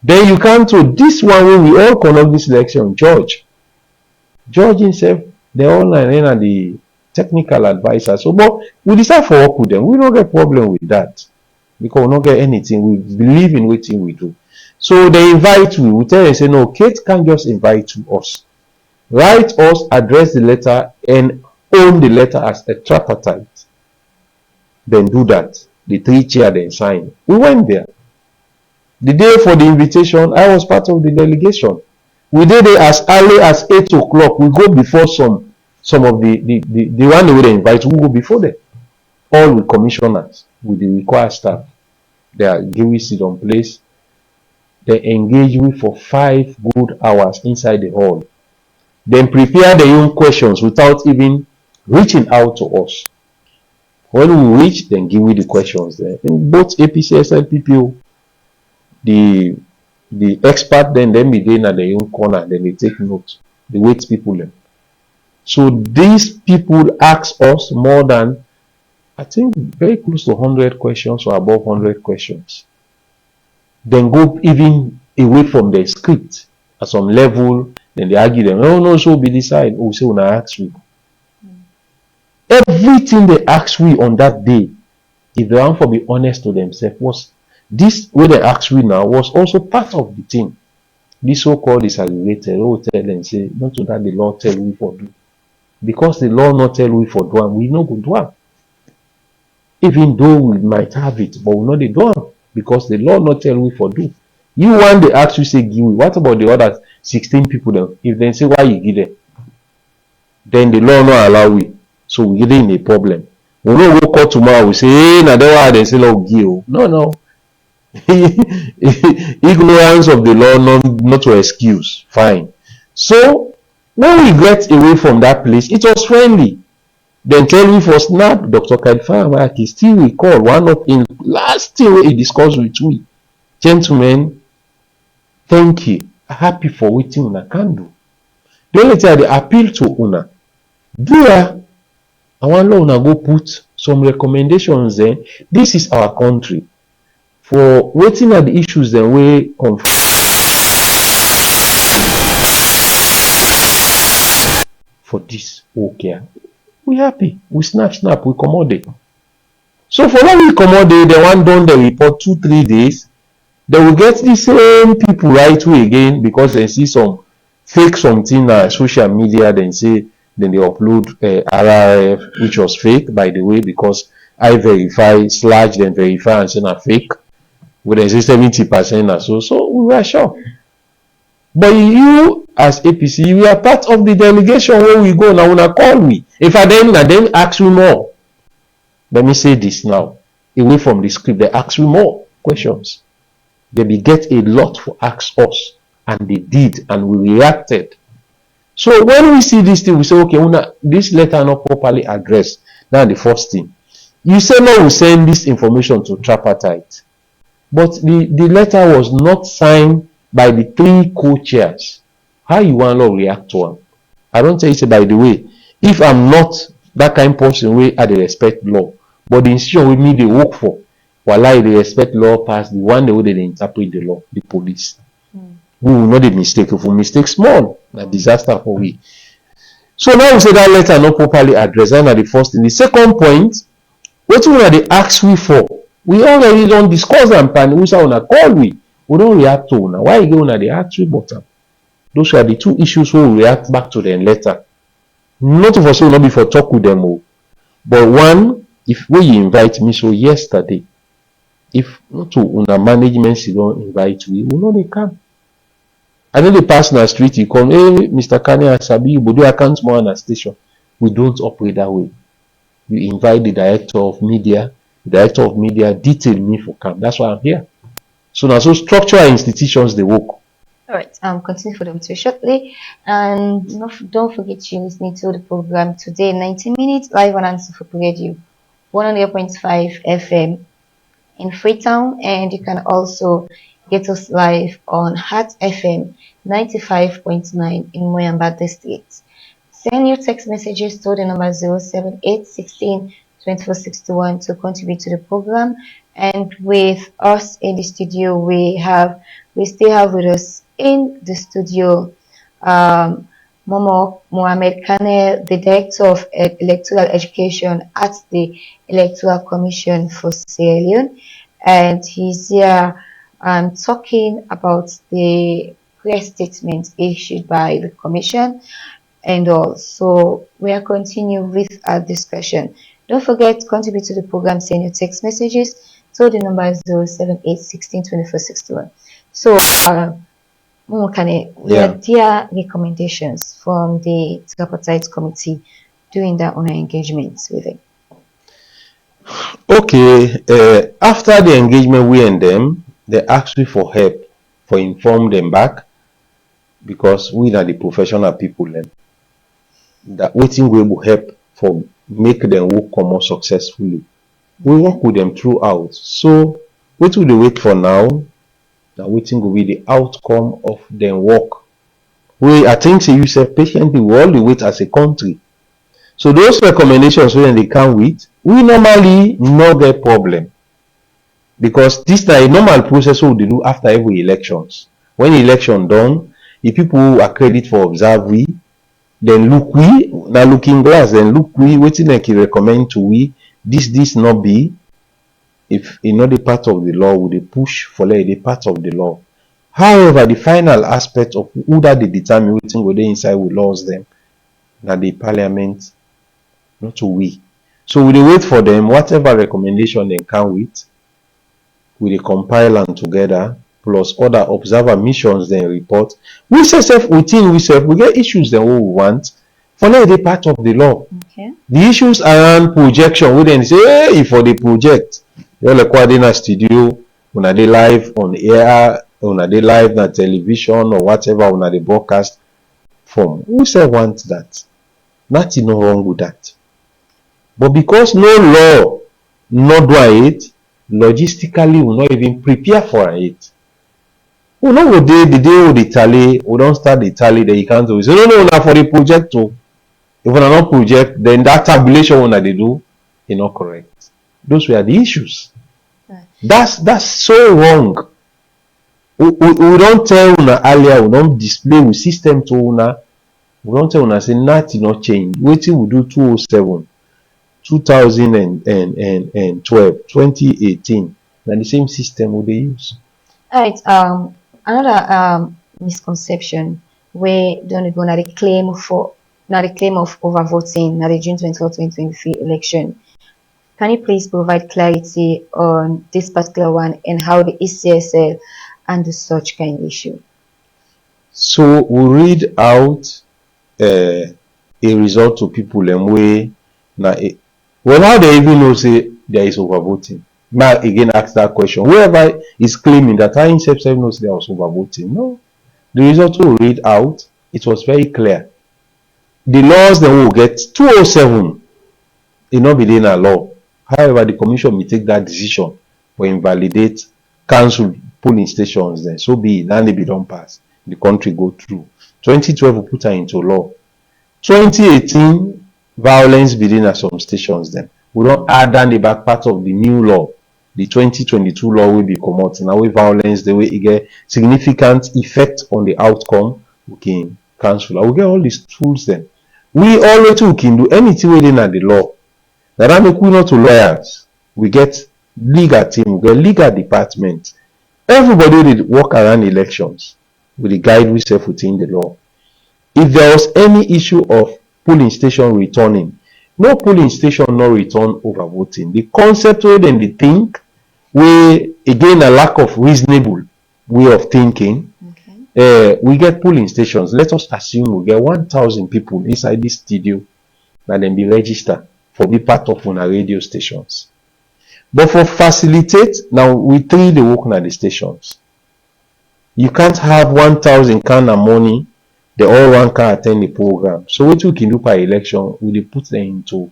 Then you come to this one when we all conduct this election, George himself, they all are the technical advisor. So but we decide for work with them. We don't get problem with that. Because we don't get anything. We believe in what we do. So they invite we. We tell them, say, no, Kate can't just invite to us. Write us, address the letter, and own the letter as a tripartite. Then do that. The three chair then sign. We went there. The day for the invitation, I was part of the delegation. We did it as early as 8 o'clock. We go before some of the one they would invite, we go before them. All with commissioners, with the required staff. They are given seat on place. They engage with for 5 good hours inside the hall. Then prepare their own questions without even reaching out to us. When we reach, then give me the questions there. In both APCSL, PPO, the expert then be there at their own corner, then they take notes. They wait people then. So these people ask us more than, I think, very close to 100 questions or above 100 questions. Then go even away from the script at some level. Then they argue them, no, so be decide. Oh, say when I ask you. Everything they ask we on that day, if they want to be honest to themselves, was this way they ask we now was also part of the thing. This so-called disaggregated, tell them say, not to that the law tell we for do. Because the law not tell we for do, we no go do. Even though we might have it, but we know they do because the law not tell we for do. You want the ask you say give me. What about the other 16 people then? If they say why you give them, then the law not allow we. So we get in a problem. We don't go court tomorrow, we say, hey, now they say, oh, give. No. Ignorance of the law, not to excuse. Fine. So when we get away from that place, it was friendly. Then tell me for snap, Dr. Kadfa still recall one of in last thing he discussed with me. Gentlemen, thank you. Happy for waiting una can do. The only thing I appeal to una. Do ya? I want una go put some recommendations then. This is our country. For waiting at the issues then we confront. For this, okay. We happy. We snap, we accommodate. So for when we accommodate, they want done the report 2-3 days. They will get the same people right way again because they see some fake something on social media. Then say then they upload RRF, which was fake by the way because I verify / then verify and say not fake. With they say 70% or so. So we were shocked. But you as APC, you are part of the delegation where we go now. Una call me. If I then ask you more. Let me say this now. Away from the script, they ask you more questions. They be get a lot to ask us. And they did. And we reacted. So when we see this thing, we say, okay, Una, this letter not properly addressed. That's the first thing. You say no, we send this information to tripartite. But the letter was not signed by the 3 co-chairs. How you want to react to them? I don't tell you, say, by the way, if I'm not that kind of person where I respect law, but the institution with me they work for, while I they respect law past the one way they interpret the law, the police. We will not a mistake. If we mistake small, a disaster for we. So now we say that letter not properly addressed. That's the first thing. The second point, what we are they ask we for? We already don't discuss them, and we say una call we don't react to una. Why you go una they ask we bottom? Those are the 2 issues we will react back to them later. Not of us will not be for talk with them all. But one, if we invite me so yesterday, if not to una management you don't invite we will not they come. I know the pass na street you come, hey Mr. Kanneh Asabi, you do account more on a station. We don't operate that way. You invite the director of media. The director of media detail me for camp. That's why I'm here. So now, so structural institutions they work. All right. Continue for them too shortly, and don't forget you listening to the program today, 90 minutes live on HandsofHopeRadio, 100.5 FM in Freetown, and you can also get us live on Heart FM 95.9 in Moyamba District. Send your text messages to the number 07816 2461 to contribute to the program. And with us in the studio, we still have with us in the studio Momoh Mohamed Kanneh, the Director of Electoral Education at the Electoral Commission for Sierra Leone, and he's here talking about the press statement issued by the Commission and all. So we are continuing with our discussion. Don't forget to contribute to the program. Send your text messages to the number 07816 2461. So, Momoh Kanneh, we have dear recommendations from the tripartite committee doing that on our engagements with it. Okay, after the engagement we and them, they asked me for help, for inform them back, because we are the professional people then. That waiting will help for make them work more successfully. We work with them throughout. So what will they wait for now? That waiting will be the outcome of their work. I think say you said patiently we all wait as a country. So those recommendations when they come with, we normally know their problem. Because this is a normal process we do after every elections. When election done, the people who are credit for observe we, then look we, now looking glass, then look we, waiting like he recommend to we, this not be, if another part of the law, would they push for the part of the law. However, the final aspect of who that they determine waiting whether inside we laws them, that the parliament, not to we. So we wait for them, whatever recommendation they come with, we compile them together, plus other observer missions then report. We say within we get issues that we want for now the part of the law. Okay. The issues around projection, we then say, hey, for the project, you're like what in a studio, when they live on air, when they live on television or whatever, when they broadcast form. Who say want that? Nothing no wrong with that. But because no law not do it, logistically we not even prepare for it. We know the day we tally, we don't start the tally, then you can't do it. So no, now for the project too. If we are not project, then that tabulation when they do is not correct. Those were the issues. Right. That's so wrong. We don't tell una earlier, we don't display with system to una. We don't tell una say nothing not change. Waiting we do 207, 2012, 2018. Now the same system will they use. Alright, another misconception where don't go na the claim of overvoting na the June 24, 2023 election. Can you please provide clarity on this particular one and how the ECSL handles such kind of issue? So we read out a result to people and way now. Well, how they even know say there is overvoting? Now again ask that question. Whoever is claiming that I himself knows there was overvoting, no. The result we read out, it was very clear. The laws then will get 207. It not be in a law. However, the commission may take that decision or invalidate, cancel polling stations. Then so be it. Now they be don't pass. The country go through. 2012 we put her into law. 2018 violence within some stations. Then we don't add down the back part of the new law. The 2022 law will be come out. Now with violence, the way it get significant effect on the outcome, we can cancel. I will get all these tools then. We always can do anything within the law. Now that make we not to lawyers. We get legal team, we get legal department. Everybody will work around elections with the guide we set within the law. If there was any issue of polling station returning, no polling station no return overvoting. The concept where then they think, we again a lack of reasonable way of thinking. We get polling stations. Let us assume we get 1,000 people inside this studio and then be registered for be part of one radio stations. But for facilitate, now we treat the work at the stations. You can't have 1,000 kind of money, they all one can attend the program. So what we can do per election, we put them into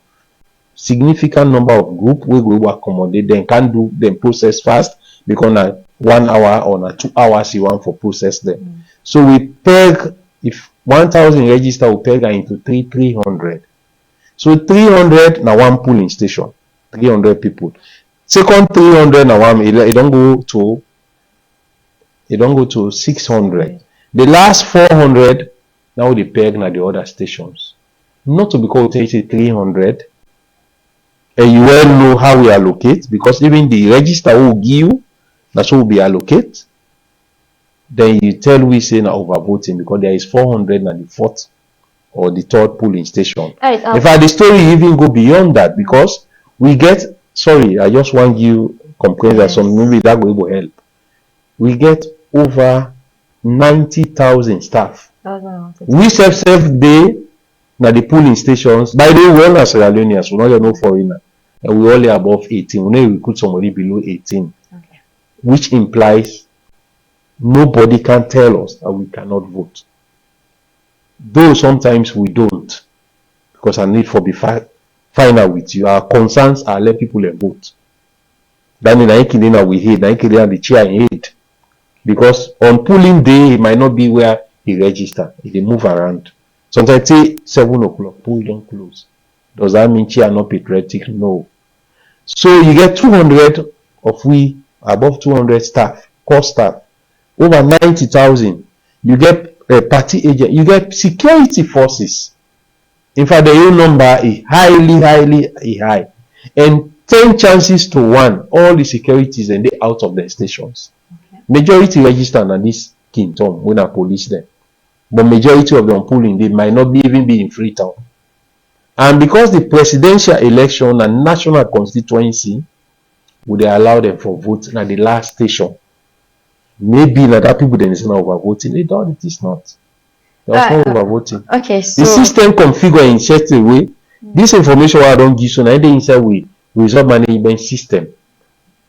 significant number of group we will accommodate them, can do them process fast because na 1 hour or na 2 hours you want for process them. So we peg, if 1,000 register, we peg into 300. So 300 na one polling station, 300 people. Second 300 na one, it don't go to 600. The last 400 now they peg na the other stations. Not to because we take 300. And you well know how we allocate, because even the register will give you, that's what will be allocate. Then you tell we say na overvoting because there is 400 and the fourth or the third polling station. Right, in fact, the story even go beyond that because we get, sorry, I just want you complain that some maybe that will help. We get over 90,000 staff. We self day na the polling stations. By the way, we all as Sierra Leoneans, we not no foreigner. And we only above 18. We never recruit somebody below 18. Okay. Which implies nobody can tell us that we cannot vote. Though sometimes we don't. Because I need for be final with you. Our concerns are let people vote. Then in Aikidina we hate. Aikidina the chair in hate. Because on polling day it might not be where he register. They move around. Sometimes say 7 o'clock, poll don't close. Does that mean chair not patriotic? No. So you get 200 of we above 200 staff, core staff, over 90,000. You get a party agent, you get security forces. In fact, the real number is highly high. And 10 chances to 1, all the securities and they out of their stations. Okay. Majority register on this kingdom when I police them. But majority of them polling, they might not even be in Freetown. And because the presidential election and national constituency, would they allow them for vote at the last station? Maybe like that people then is not overvoting. They don't, it is not. There's no overvoting. Okay, so the system configured in such a way This information I don't give so now the inside we result management system.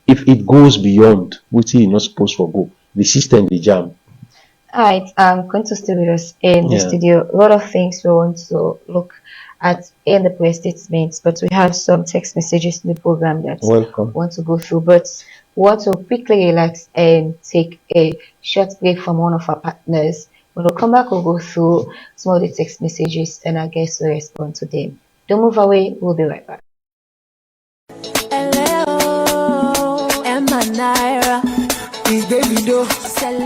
If it goes beyond what you're not supposed to go, the system the jam. Alright, I'm going to stay with us in the studio. A lot of things we want to look at in the press statements, but we have some text messages in the program that we want to go through. But we want to quickly relax and take a short break from one of our partners. When we come back, we'll go through some of the text messages and our guests will respond to them. Don't move away, we'll be right back.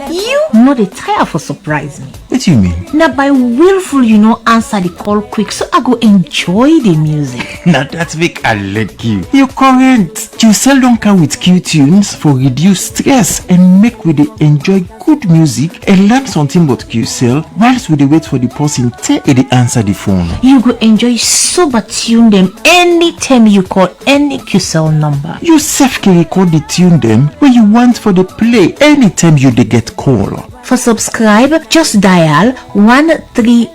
You know they tire for surprise me. What do you mean? Now by willful you know answer the call quick so I go enjoy the music. Now that's make I like you. You're correct. You seldom come with cute tunes for reduce stress and make we dey enjoy good music and learn something about QCell whilst we dey wait for the person till they answer the phone. You go enjoy super tune them anytime you call any QCell number. You self can record the tune them where you want for the play anytime you dey get call. For subscribe, just dial 130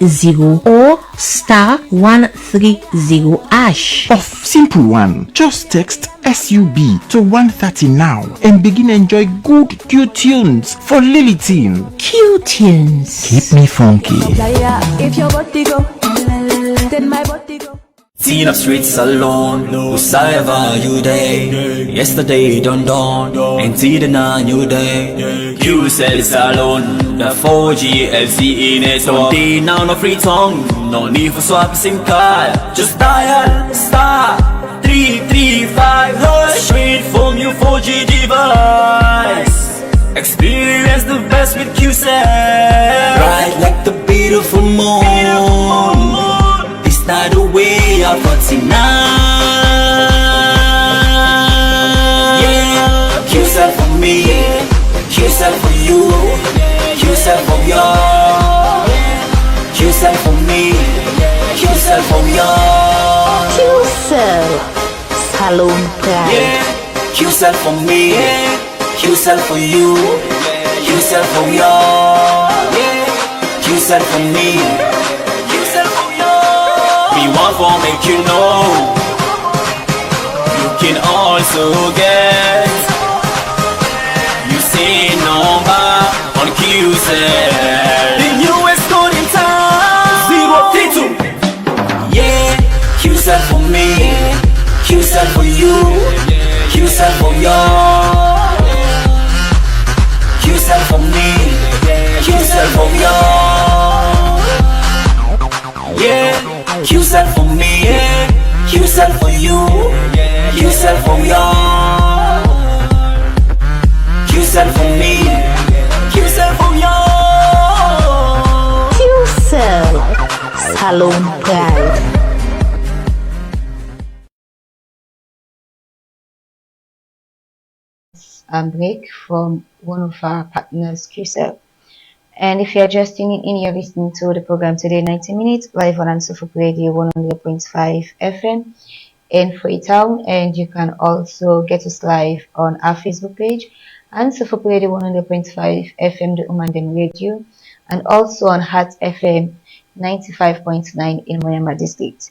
or star 130 hash. Of simple one, just text SUB to 130 now and begin enjoy good Q tunes for Lilithine. Q tunes. Keep me funky. If your body go, then my body go. Teen of streets alone, whosoever you day. Yesterday done and today a new day. QCell alone, the 4G LTE network. Day now no free tongue, no need for swap SIM card. Just dial star 335 hash straight from your 4G device. Experience the best with QCell. Bright like the beautiful moon. This not the way of 49. Yeah, QCell for me, QCell for you, QCell for y'all, QCell for me, QCell for y'all. QCell, Salon Pride. Yeah, QCell for me, QCell for you, QCell for y'all, QCell for me, QCell for y'all. We want to make you know you can also get you say number on QCell. The newest code in town 032. Yeah, QCell for me, QCell for you, QCell for y'all, QCell for me, QCell for y'all. Yeah, QCell for me, QCell for you, QCell for y'all, QCell for me, QCell for y'all. QCell, Salon Pride. Break from one of our partners, QCell. And if you're just tuning in, you're listening to the program today, 90 minutes, live on HandsofHopeRadio 100.5 FM in Freetown. And you can also get us live on our Facebook page, HandsofHopeRadio 100.5 FM, the Umandan Radio, and also on Heart FM 95.9 in Moyamba District.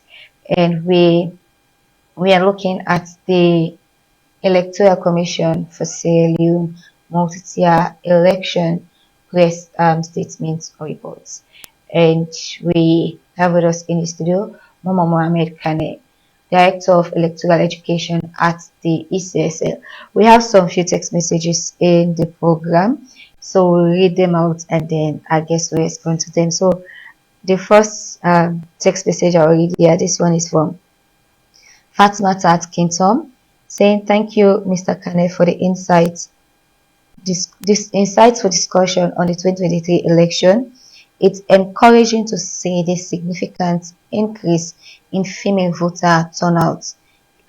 And we are looking at the Electoral Commission for Sierra Leone Multi-tier Election Press statements or reports. And we have with us in the studio Momoh Mohamed Kanneh, Director of Electoral Education at the ECSL. We have some few text messages in the program, so we'll read them out and then I guess we'll respond to them. So the first text message I already here, this one is from Fatma Tat Kintom, saying thank you, Mr. Kanneh, for the insights. This insightful discussion on the 2023 election. It's encouraging to see the significant increase in female voter turnout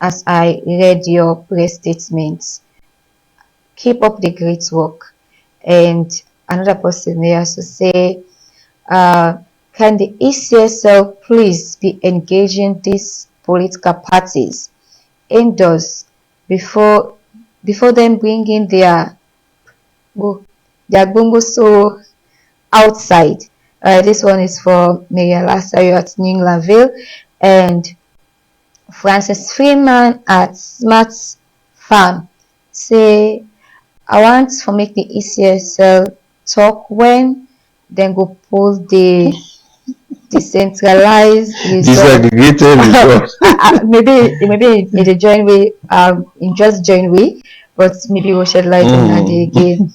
as I read your press statements. Keep up the great work. And another person may also say, can the ECSL please be engaging these political parties indoors before them bringing their bongo so outside? This one is for Maria Lasayo at New Englandville. And Francis Freeman at Smart Farm say, I want to make the ECSL talk when then go pull the decentralized result. Disaggregated result. maybe in the joint way, in just joint way, but maybe we'll shed light on that again.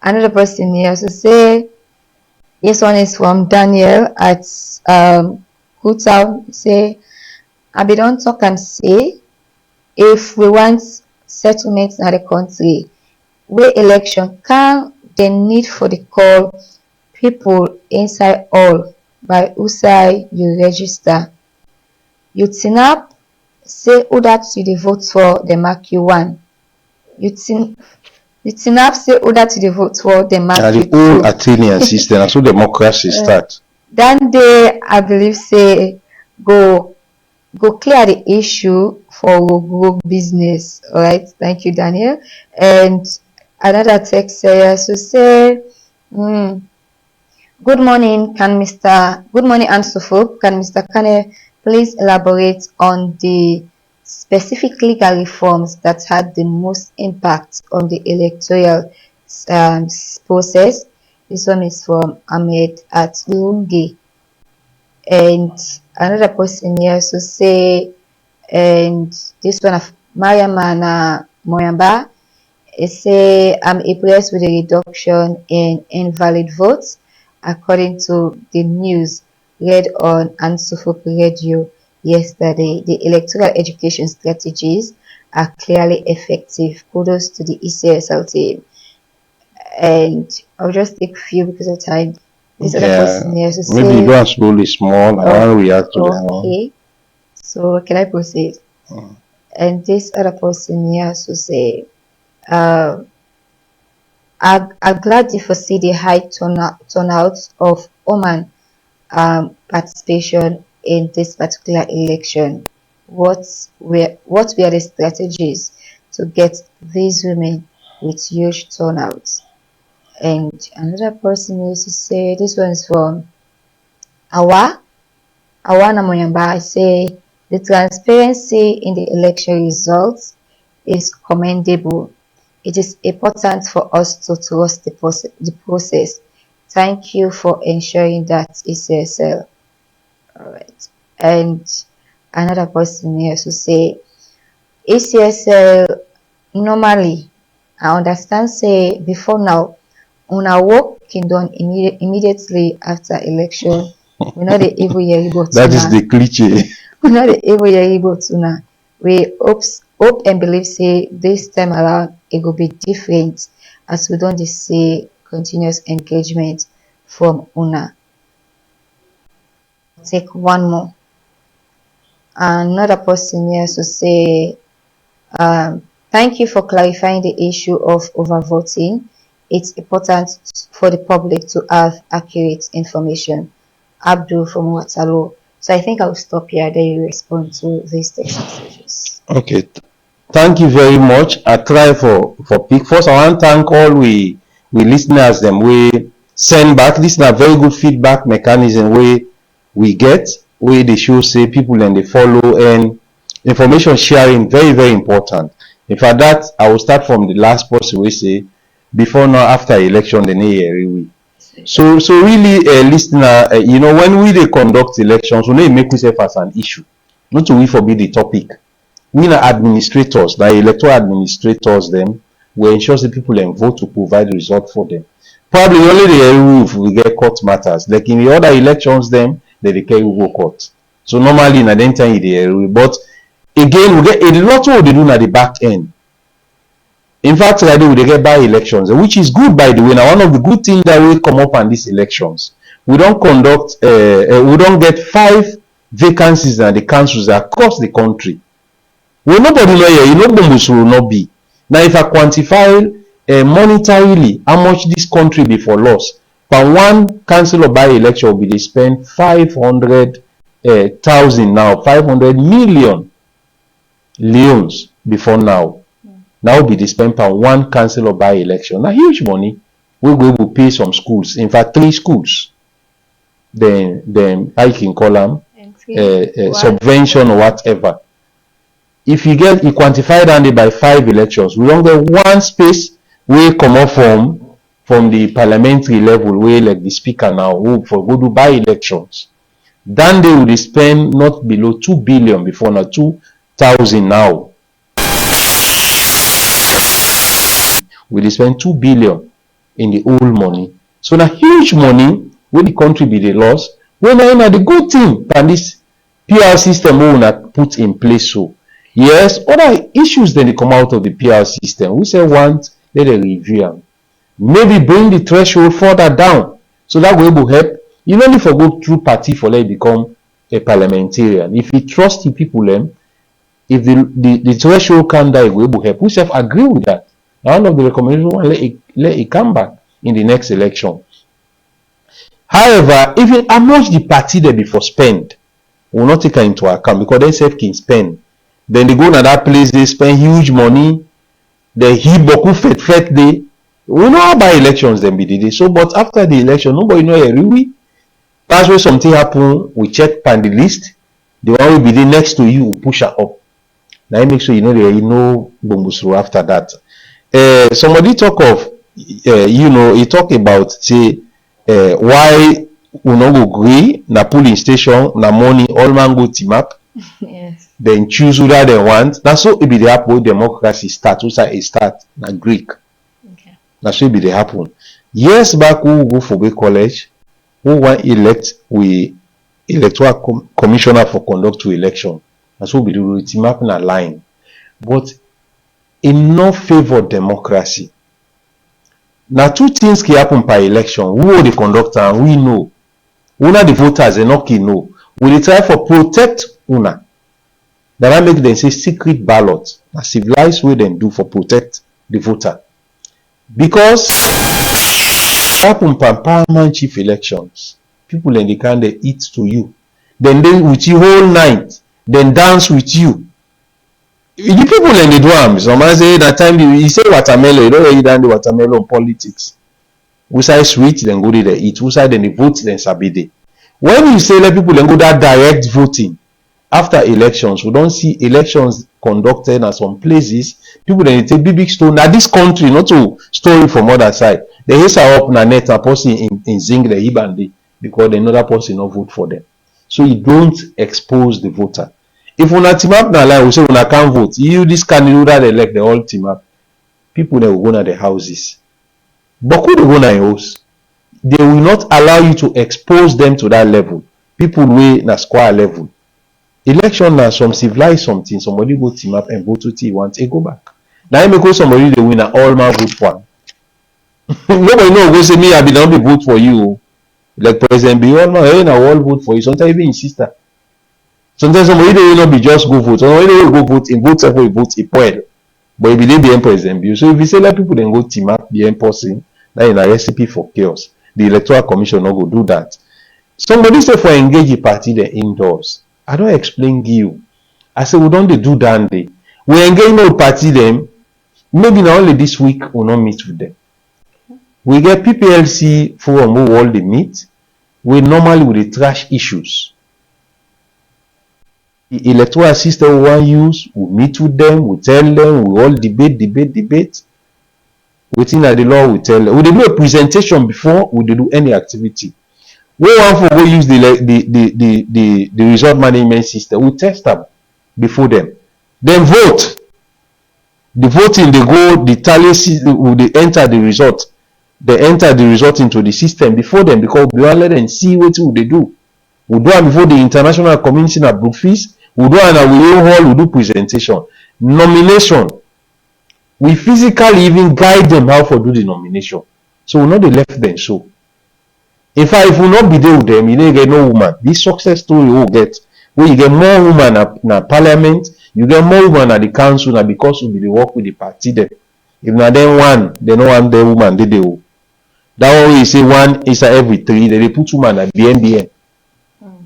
Another person here also say, this one is from Daniel at Kutown. Say, I be don't talk and say, if we want settlements in the country, where election can the need for the call people inside all by who side you register. You tin up, say who that you the vote for the mark you one. You tin up, say who that you the vote for the mark you the whole two. Athenian system, and so democracy start. Then they, I believe, say go clear the issue for go business. All right, thank you, Daniel. And another text here so say, good morning, HandsofHope. Can Mr. Kanneh please elaborate on the specific legal reforms that had the most impact on the electoral process? This one is from Ahmed at Lungi. And another person here so say, and this one of Mariamana Moyamba, it say, I'm impressed with the reduction in invalid votes according to the news read on HandsofHopeRadio yesterday. The electoral education strategies are clearly effective. Kudos to the ECSL team. And I'll just take a few because of time. This other person here so maybe say, you go and slowly small. I want to react to that one. okay. So can I proceed? And this other person here so say, I'm glad to foresee the high turnout of Oman participation in this particular election. What were the strategies to get these women with huge turnouts? And another person used to say, this one is from Awana Moyamba. I say, the transparency in the election results is commendable. It is important for us to trust the process. Thank you for ensuring that, ECSL. Alright. And another person here to say, ECSL, normally, I understand say, before now, una work can done immediately after election. We're not the evil year about That is the cliche. we're not the evil year about tuna. We hope and believe say this time around it will be different as we don't see continuous engagement from una. Take one more. Another person here to say, thank you for clarifying the issue of overvoting. It's important for the public to have accurate information. Abdul from Waterloo. So I think I'll stop here. Then you respond to these text messages. Okay. Thank you very much. I try for pick. First, I want to thank all we listeners them we send back. This is a very good feedback mechanism we get where they show say people and they follow and information sharing very very important. In fact, that I will start from the last person we say before now after election the year we. So really, listener, when we conduct elections, we need to make ourselves as an issue, not to we forbid the topic. We are administrators, the electoral administrators, them will ensure that people can vote to provide the result for them. Probably only the area if we get court matters. Like in the other elections, them they carry go court. So normally in the time the area, but again we get a lot of what they do at the back end. In fact, right we get by elections, which is good by the way. Now one of the good things that will come up on these elections, we don't conduct, we don't get 5 vacancies in the councils across the country. Well, nobody know here, will not be. Now, if I quantify monetarily how much this country be for loss, per one council by election will be they spend 500,000 now, 500 million leons before now. Now be they spend per one council by election. Now huge money. We will pay some schools. In fact, 3 schools. Then I can call them subvention or whatever. if you quantify down by 5 elections, we don't get one space where come up from the parliamentary level where like the speaker now who for go to by elections. Then they would spend not below 2 billion before now 2,000 now. We spend 2 billion in the old money. So now huge money when the country be the loss, when now the good thing and this PR system we will put in place. So yes, other issues then they come out of the PR system. We say let them review them. Maybe bring the threshold further down. So that will help. You don't need to go through party for like become a parliamentarian. If you trust the people if the threshold come down, it will help. We self agree with that. One of the recommendations let it come back in the next election. However, even how much the party they before spend will not take into account because they self can spend. Then they go to that place, they spend huge money, they hear beaucoup fet day. We know how by elections then be the day. So but after the election, nobody know really. That's where something happen, we check on the list. The one will be the next to you will push her up. Now you make sure you know there is no bombusru after that. Somebody talk of he talk about say why we no go agree na polling station na money all man go team up. Yes. Then choose who that they want. That's so it be the happen democracy start. Who's a start na Greek. Okay. That's so it be the happen. Years back we go for Bay College, who want elect we electoral commissioner for conduct to election. That's what we do with team up in a line. But in no favor democracy. Now two things can happen per election. Who are the conductor and we know. Una the voters and not know. We try for protect una. That I make them say secret ballot. A civilized way them do for protect the voter. Because happen per parliament chief elections. People in the can they eat to you. Then they with you whole night. Then dance with you. The people in the drums, somebody say that time you say watermelon, you don't eat down the watermelon politics. Who side sweet, then go there they eat. Who side then they vote, then sabide. When you say let people then go that direct voting after elections, we don't see elections conducted at some places. People then take big stone. Now this country, not to story from other side. They hit up na net a person in zinc the ibandi because another person not vote for them. So you don't expose the voter. If una team up na line, we say una can't vote. You this candidate that elect the whole team up. People they will go to the houses. But could they go to your house? They will not allow you to expose them to that level. People way na square level. Election na some civilized something. Somebody go team up and vote to T once and go back. Now because somebody they win a all man vote for. Nobody know go say me I be not be vote for you. Like President be all man, hey na all vote for you. Sometimes even in sister. Sometimes somebody will not be just go vote. Somebody will go vote in vote for vote a point. But if they be president, so if you say let people then go team up the person, that is a recipe for chaos. The Electoral Commission not go do that. Somebody say for engage a party then indoors. I don't explain to you. I say we don't do that day. We engage no party them. Maybe not only this week we'll not meet with them. We get PPLC forum who all they meet. We normally with the trash issues. The electoral system we want use, we meet with them, we tell them, we all debate. Within the law, we tell them. We do a presentation before we do any activity. We want for go use the result management system. We test them before them. Then vote. The voting they go, the tally they enter the result. They enter the result into the system before them because we want let them see what they do. We do it before the international community at Brookfield. We do it and we hall, we do presentation. Nomination. We physically even guide them how to do the nomination. So we not they left them so. In fact, if we not be there with them, you don't get no woman. This success story you will get. When you get more women at parliament, you get more women at the council now because we be work with the party there. If not then one, they no one the woman they do. That one we say one is every 3, they put woman at BNBN.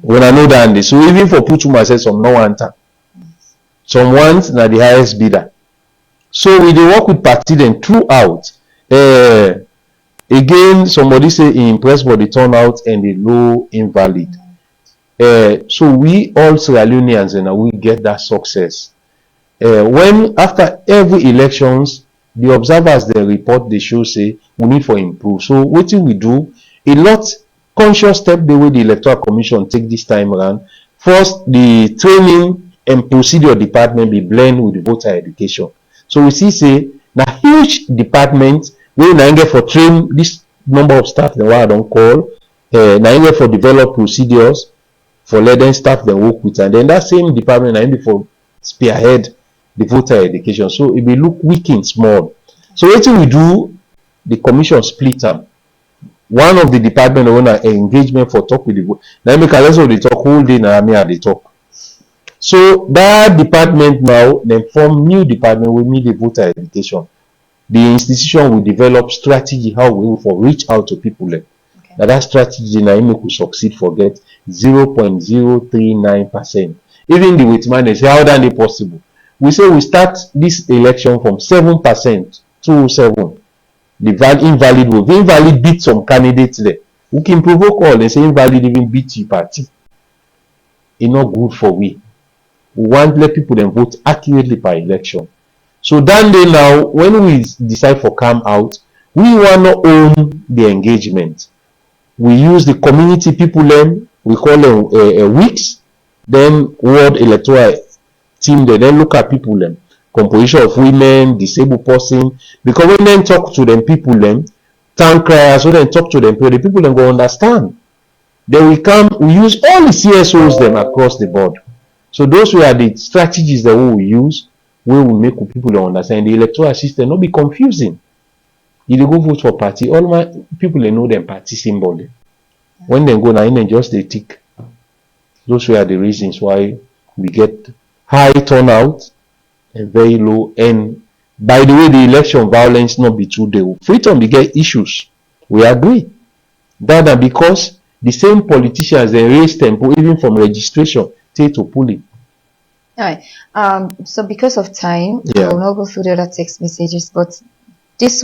When I know that, so even for put woman say some no one time. Some ones na the highest bidder. So we dey work with party them throughout. Again, somebody say he impressed by the turnout and the low invalid. So we all Sierra Leoneans and we get that success. when after every elections, the observers they report, they show say we need for improve. So what we do, a lot conscious step the way the Electoral Commission take this time around. First, the training and procedure department be blend with the voter education. So we see say the huge department we now get for train this number of staff the I don't call now get for develop procedures for let them staff them work with, and then that same department now for spearhead the voter education. So it will look weak and small. So what we do, the commission split them. One of the department owner engagement for talk with the vote. Now make a of the talk whole day now me at the talk. So that department now then form new department with me the voter education. The institution will develop strategy how we will for reach out to people. Now that strategy now make we succeed for get 0.039%. Even the wait man say how that is possible. We say we start this election from 7% to 7. The invalid vote. The invalid beat some candidates there. We can provoke all and say invalid even beat the party. It's not good for we. We want to let people then vote accurately per election. So then day now, when we decide for come out, we want to own the engagement. We use the community people then, we call them weeks, then World Electoral team they then look at people them, composition of women, disabled person, because when they talk to them people them, town criers, so then talk to them, the people then go understand. Then we use all the CSOs them across the board. So those were the strategies that we will use, we will make people understand the electoral system not be confusing. You go vote for party, all my people they know them party symbol. When they go now in and just they tick. Those were the reasons why we get high turnout and very low end. By the way, the election violence not be too there. Freedom we get issues. We agree. That because the same politicians they raise tempo even from registration to polling. Alright. So because of time, I will not go through the other text messages, but this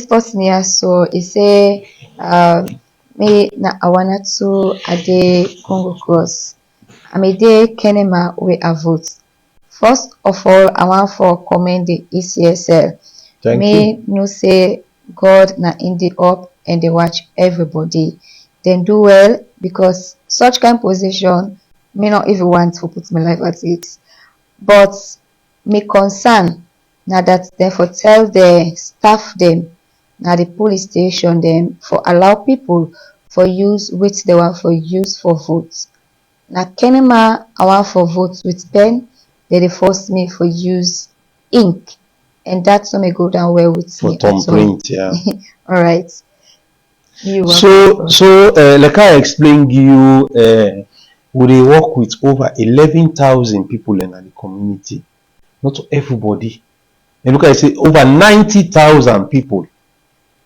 person here, so it say me na awana to ade Congo Cross. Amede Kenema we a vote. First of all, I want for commend the ECSL. Me no say God na in the up and they watch everybody. Then do well because such kind of position may not even want to put my life at it. But me concern now that they for tell the staff them now the police station them for allow people for use which they want for use for votes. Now Kenema I want for votes with pen, they force me for use ink, and that's not me go down well with for me. Tom print, yeah. All right. So like I explained you, we work with over 11,000 people in the community, not everybody. And look, I say over 90,000 people,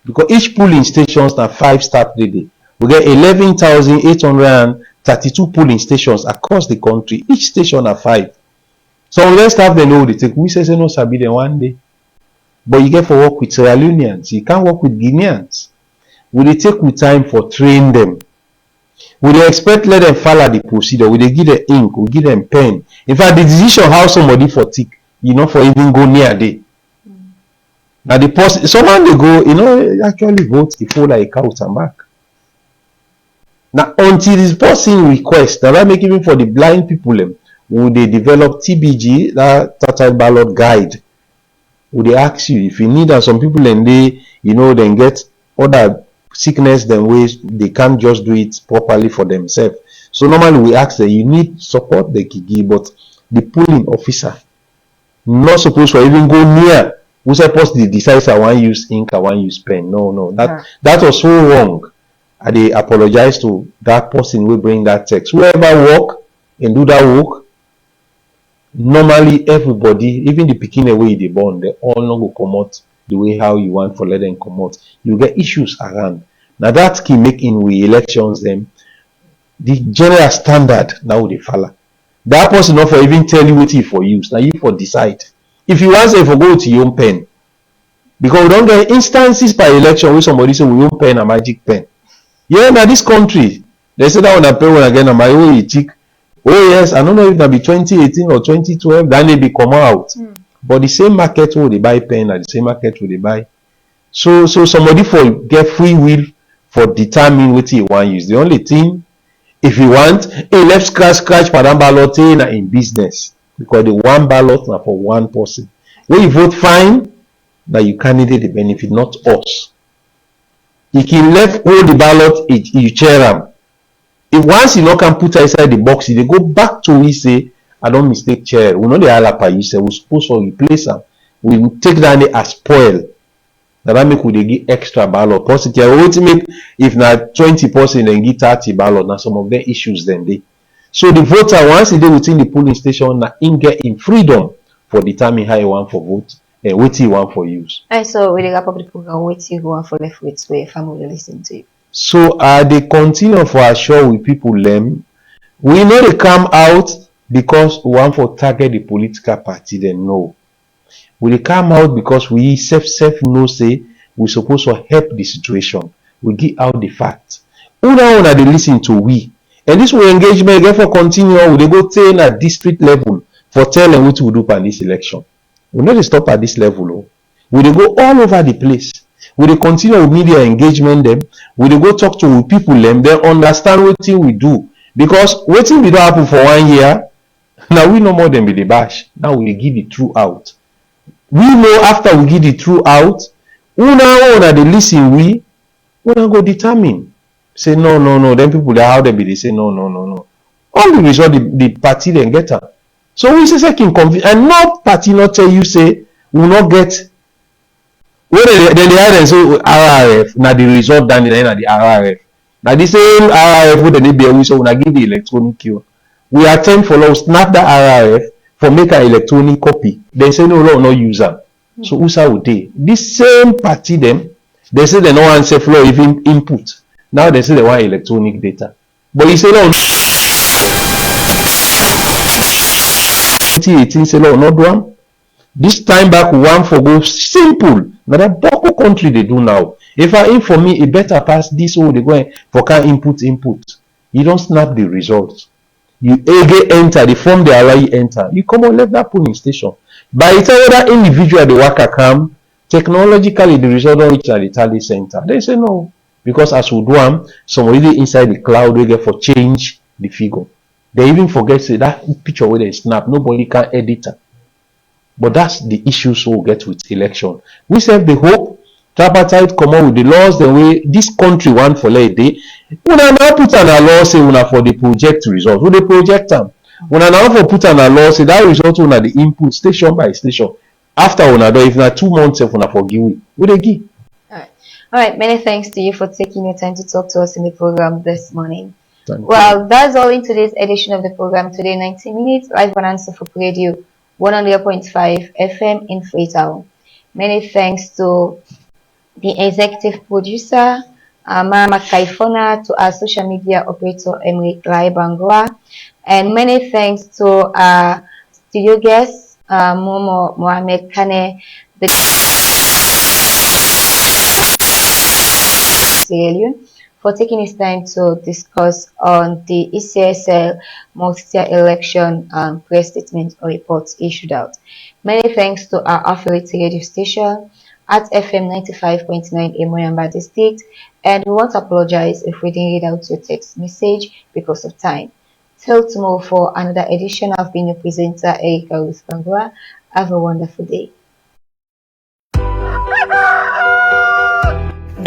because each polling stations are 5 staff daily. We get 11,832 polling stations across the country. Each station are 5. So we staff they know they take. We say no sabi them one day, but you get for work with Sierra Leoneans. You can't work with Guineans. We they take with time for train them. We they expect let them follow the procedure. We they give them ink. We give them pen. In fact, the decision how somebody for tick, for even go near day. Now the person, someone they go, actually vote before like out and back. Now until this person request, now that make even for the blind people will they develop TBG, that tactile ballot guide. Will they ask you if you need, and some people and they then get other sickness than ways they can't just do it properly for themselves. So normally we ask that you need support the Kigi, but the polling officer not supposed to even go near. We supposed to decide I want to use ink, I want to use pen. No, that was so wrong. I apologize to that person who bring that text. Whoever work and do that work, normally everybody, even the picking away they born, they all not go come out the way how you want for let them come out. You get issues around. Now that key making we elections them, the general standard now they follow. That person not for even tell you what he for use. Now you for decide. If you want to say for go to your own pen, because we don't get instances by election where somebody say we own pen a magic pen. Yeah, now this country, they say that when I pen when I get on my way you tick Oh yes, I don't know if that be 2018 or 2012, then they be come out. But the same market where they buy pen and the same market where they buy. So somebody for get free will for determine what he want use. The only thing, if you want, let's scratch for that ballot in business. Because the one ballot now for one person. When you vote fine, that you candidate the benefit, not us. If you left all the ballot, you chair them. If once you not can put inside the box, they go back to we say, I don't mistake chair. We know the alapa you say we supposed to replace them. We take that as spoil. That make we they give extra ballot. Plus it ultimate if not 20% and give 30 ballot. Now some of the issues then they. So the voter once they within the polling station now in get in freedom for determine how you want for vote and what you want for use. And so with the wrap up the program, what you want for left with where family listen to you. So they continue for assure with people them. We know they come out because we want for target the political party, then no. We come out because we self know say we supposed to help the situation. We give out the facts. Who now they listen to we. And this will engagement therefore continue. They go tell at district level for telling what we do on this election. We not stop at this level. Oh. We go all over the place. We continue with media engagement them. We go talk to people them. They understand what thing we do. Because waiting we don't happen for 1 year. Now we no more than be the bash. Now we give the truth out. We know after we give the truth out, who now they listen we now go determine. Say no. Then people they how they be they say no. All the result the party then get her. So we say second convince and not party not tell you say we will not get when then they had say RRF now the result done in the RRF. Now the same RRF would they be we so we give the electronic cure. We attempt for snap the RRF for make an electronic copy. They say no use them. So who's would they? This same party them they say they no answer flow even input. Now they say they want electronic data. But you say no. 2018 say no, not one. This time back one for go simple. Now that Boko country they do now. If I inform me it better pass this way they go for can input. You don't snap the results. You enter the form they allow you enter. You come on left that polling station. By the time that individual the worker come, technologically the result don't reach at the tally center. They say no. Because as we do them, somebody inside the cloud will get for change the figure. They even forget say that picture where they snap, nobody can edit it. But that's the issues we'll get with election. We have the hope, tripartite come out with the laws the way this country want for like day. When I now put on a law say una for the project result, will they project them? When I now for put on a law say that result una the input station by station. After una do if na 2 months if una for give we, will they give? All right, many thanks to you for taking your time to talk to us in the program this morning. Well, that's all in today's edition of the program. Today, 90 minutes, live on Hands of Hope Radio, 100.5 FM in Freetown. Many thanks to the executive producer, Mama Kaifona, to our social media operator, Emily Bangwa, and many thanks to our studio guest, Momoh Mohamed Kanneh, the Sierra Leone, for taking his time to discuss on the ECSL Multi-tier Election press statement or reports issued out. Many thanks to our affiliate radio station at FM 95.9 in Moyamba District, and we want to apologize if we didn't read out your text message because of time. Till tomorrow for another edition. I've been your presenter, Erika Ruth-Bangwa. Have a wonderful day.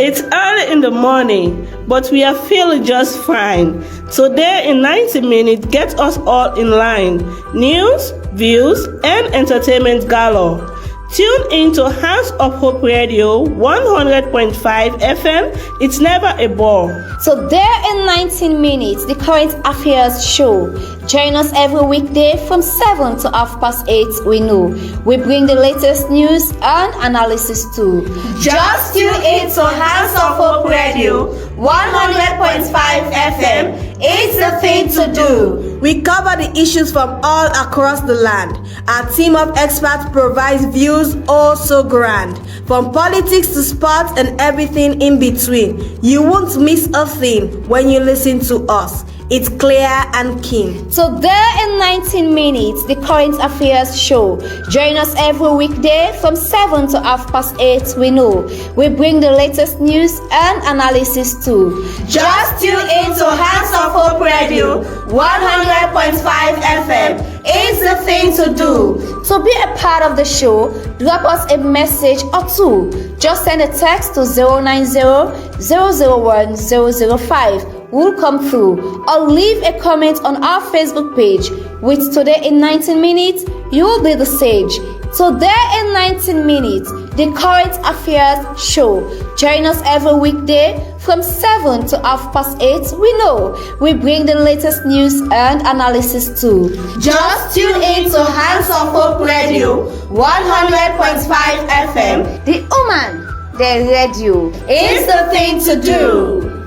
It's early in the morning, but we are feeling just fine. Today in 90 minutes, get us all in line. News, views, and entertainment galore. Tune in to Hands of Hope Radio 100.5 FM. It's never a bore. So there in 19 minutes, the current affairs show. Join us every weekday from 7 to 8:30. We know we bring the latest news and analysis too. Just tune in to Hands of Hope Radio 100.5 FM. It's the thing to do. We cover the issues from all across the land. Our team of experts provides views also grand. From politics to sports and everything in between. You won't miss a thing when you listen to us. It's clear and keen. So there in 19 minutes, the current affairs show. Join us every weekday from 7 to 8:30. We know we bring the latest news and analysis too. Just tune in to Hands of Hope Radio 100.5 FM. It's the thing to do. To be a part of the show, drop us a message or two. Just send a text to 090-001-005. We'll come through, or leave a comment on our Facebook page. With Today in 19 Minutes, you will be the sage. So there in 19 minutes, the current affairs show. Join us every weekday from 7 to 8:30. We know we bring the latest news and analysis too. Just tune in to Hands of Hope Radio 100.5 FM. The woman, the radio. It's the thing to do.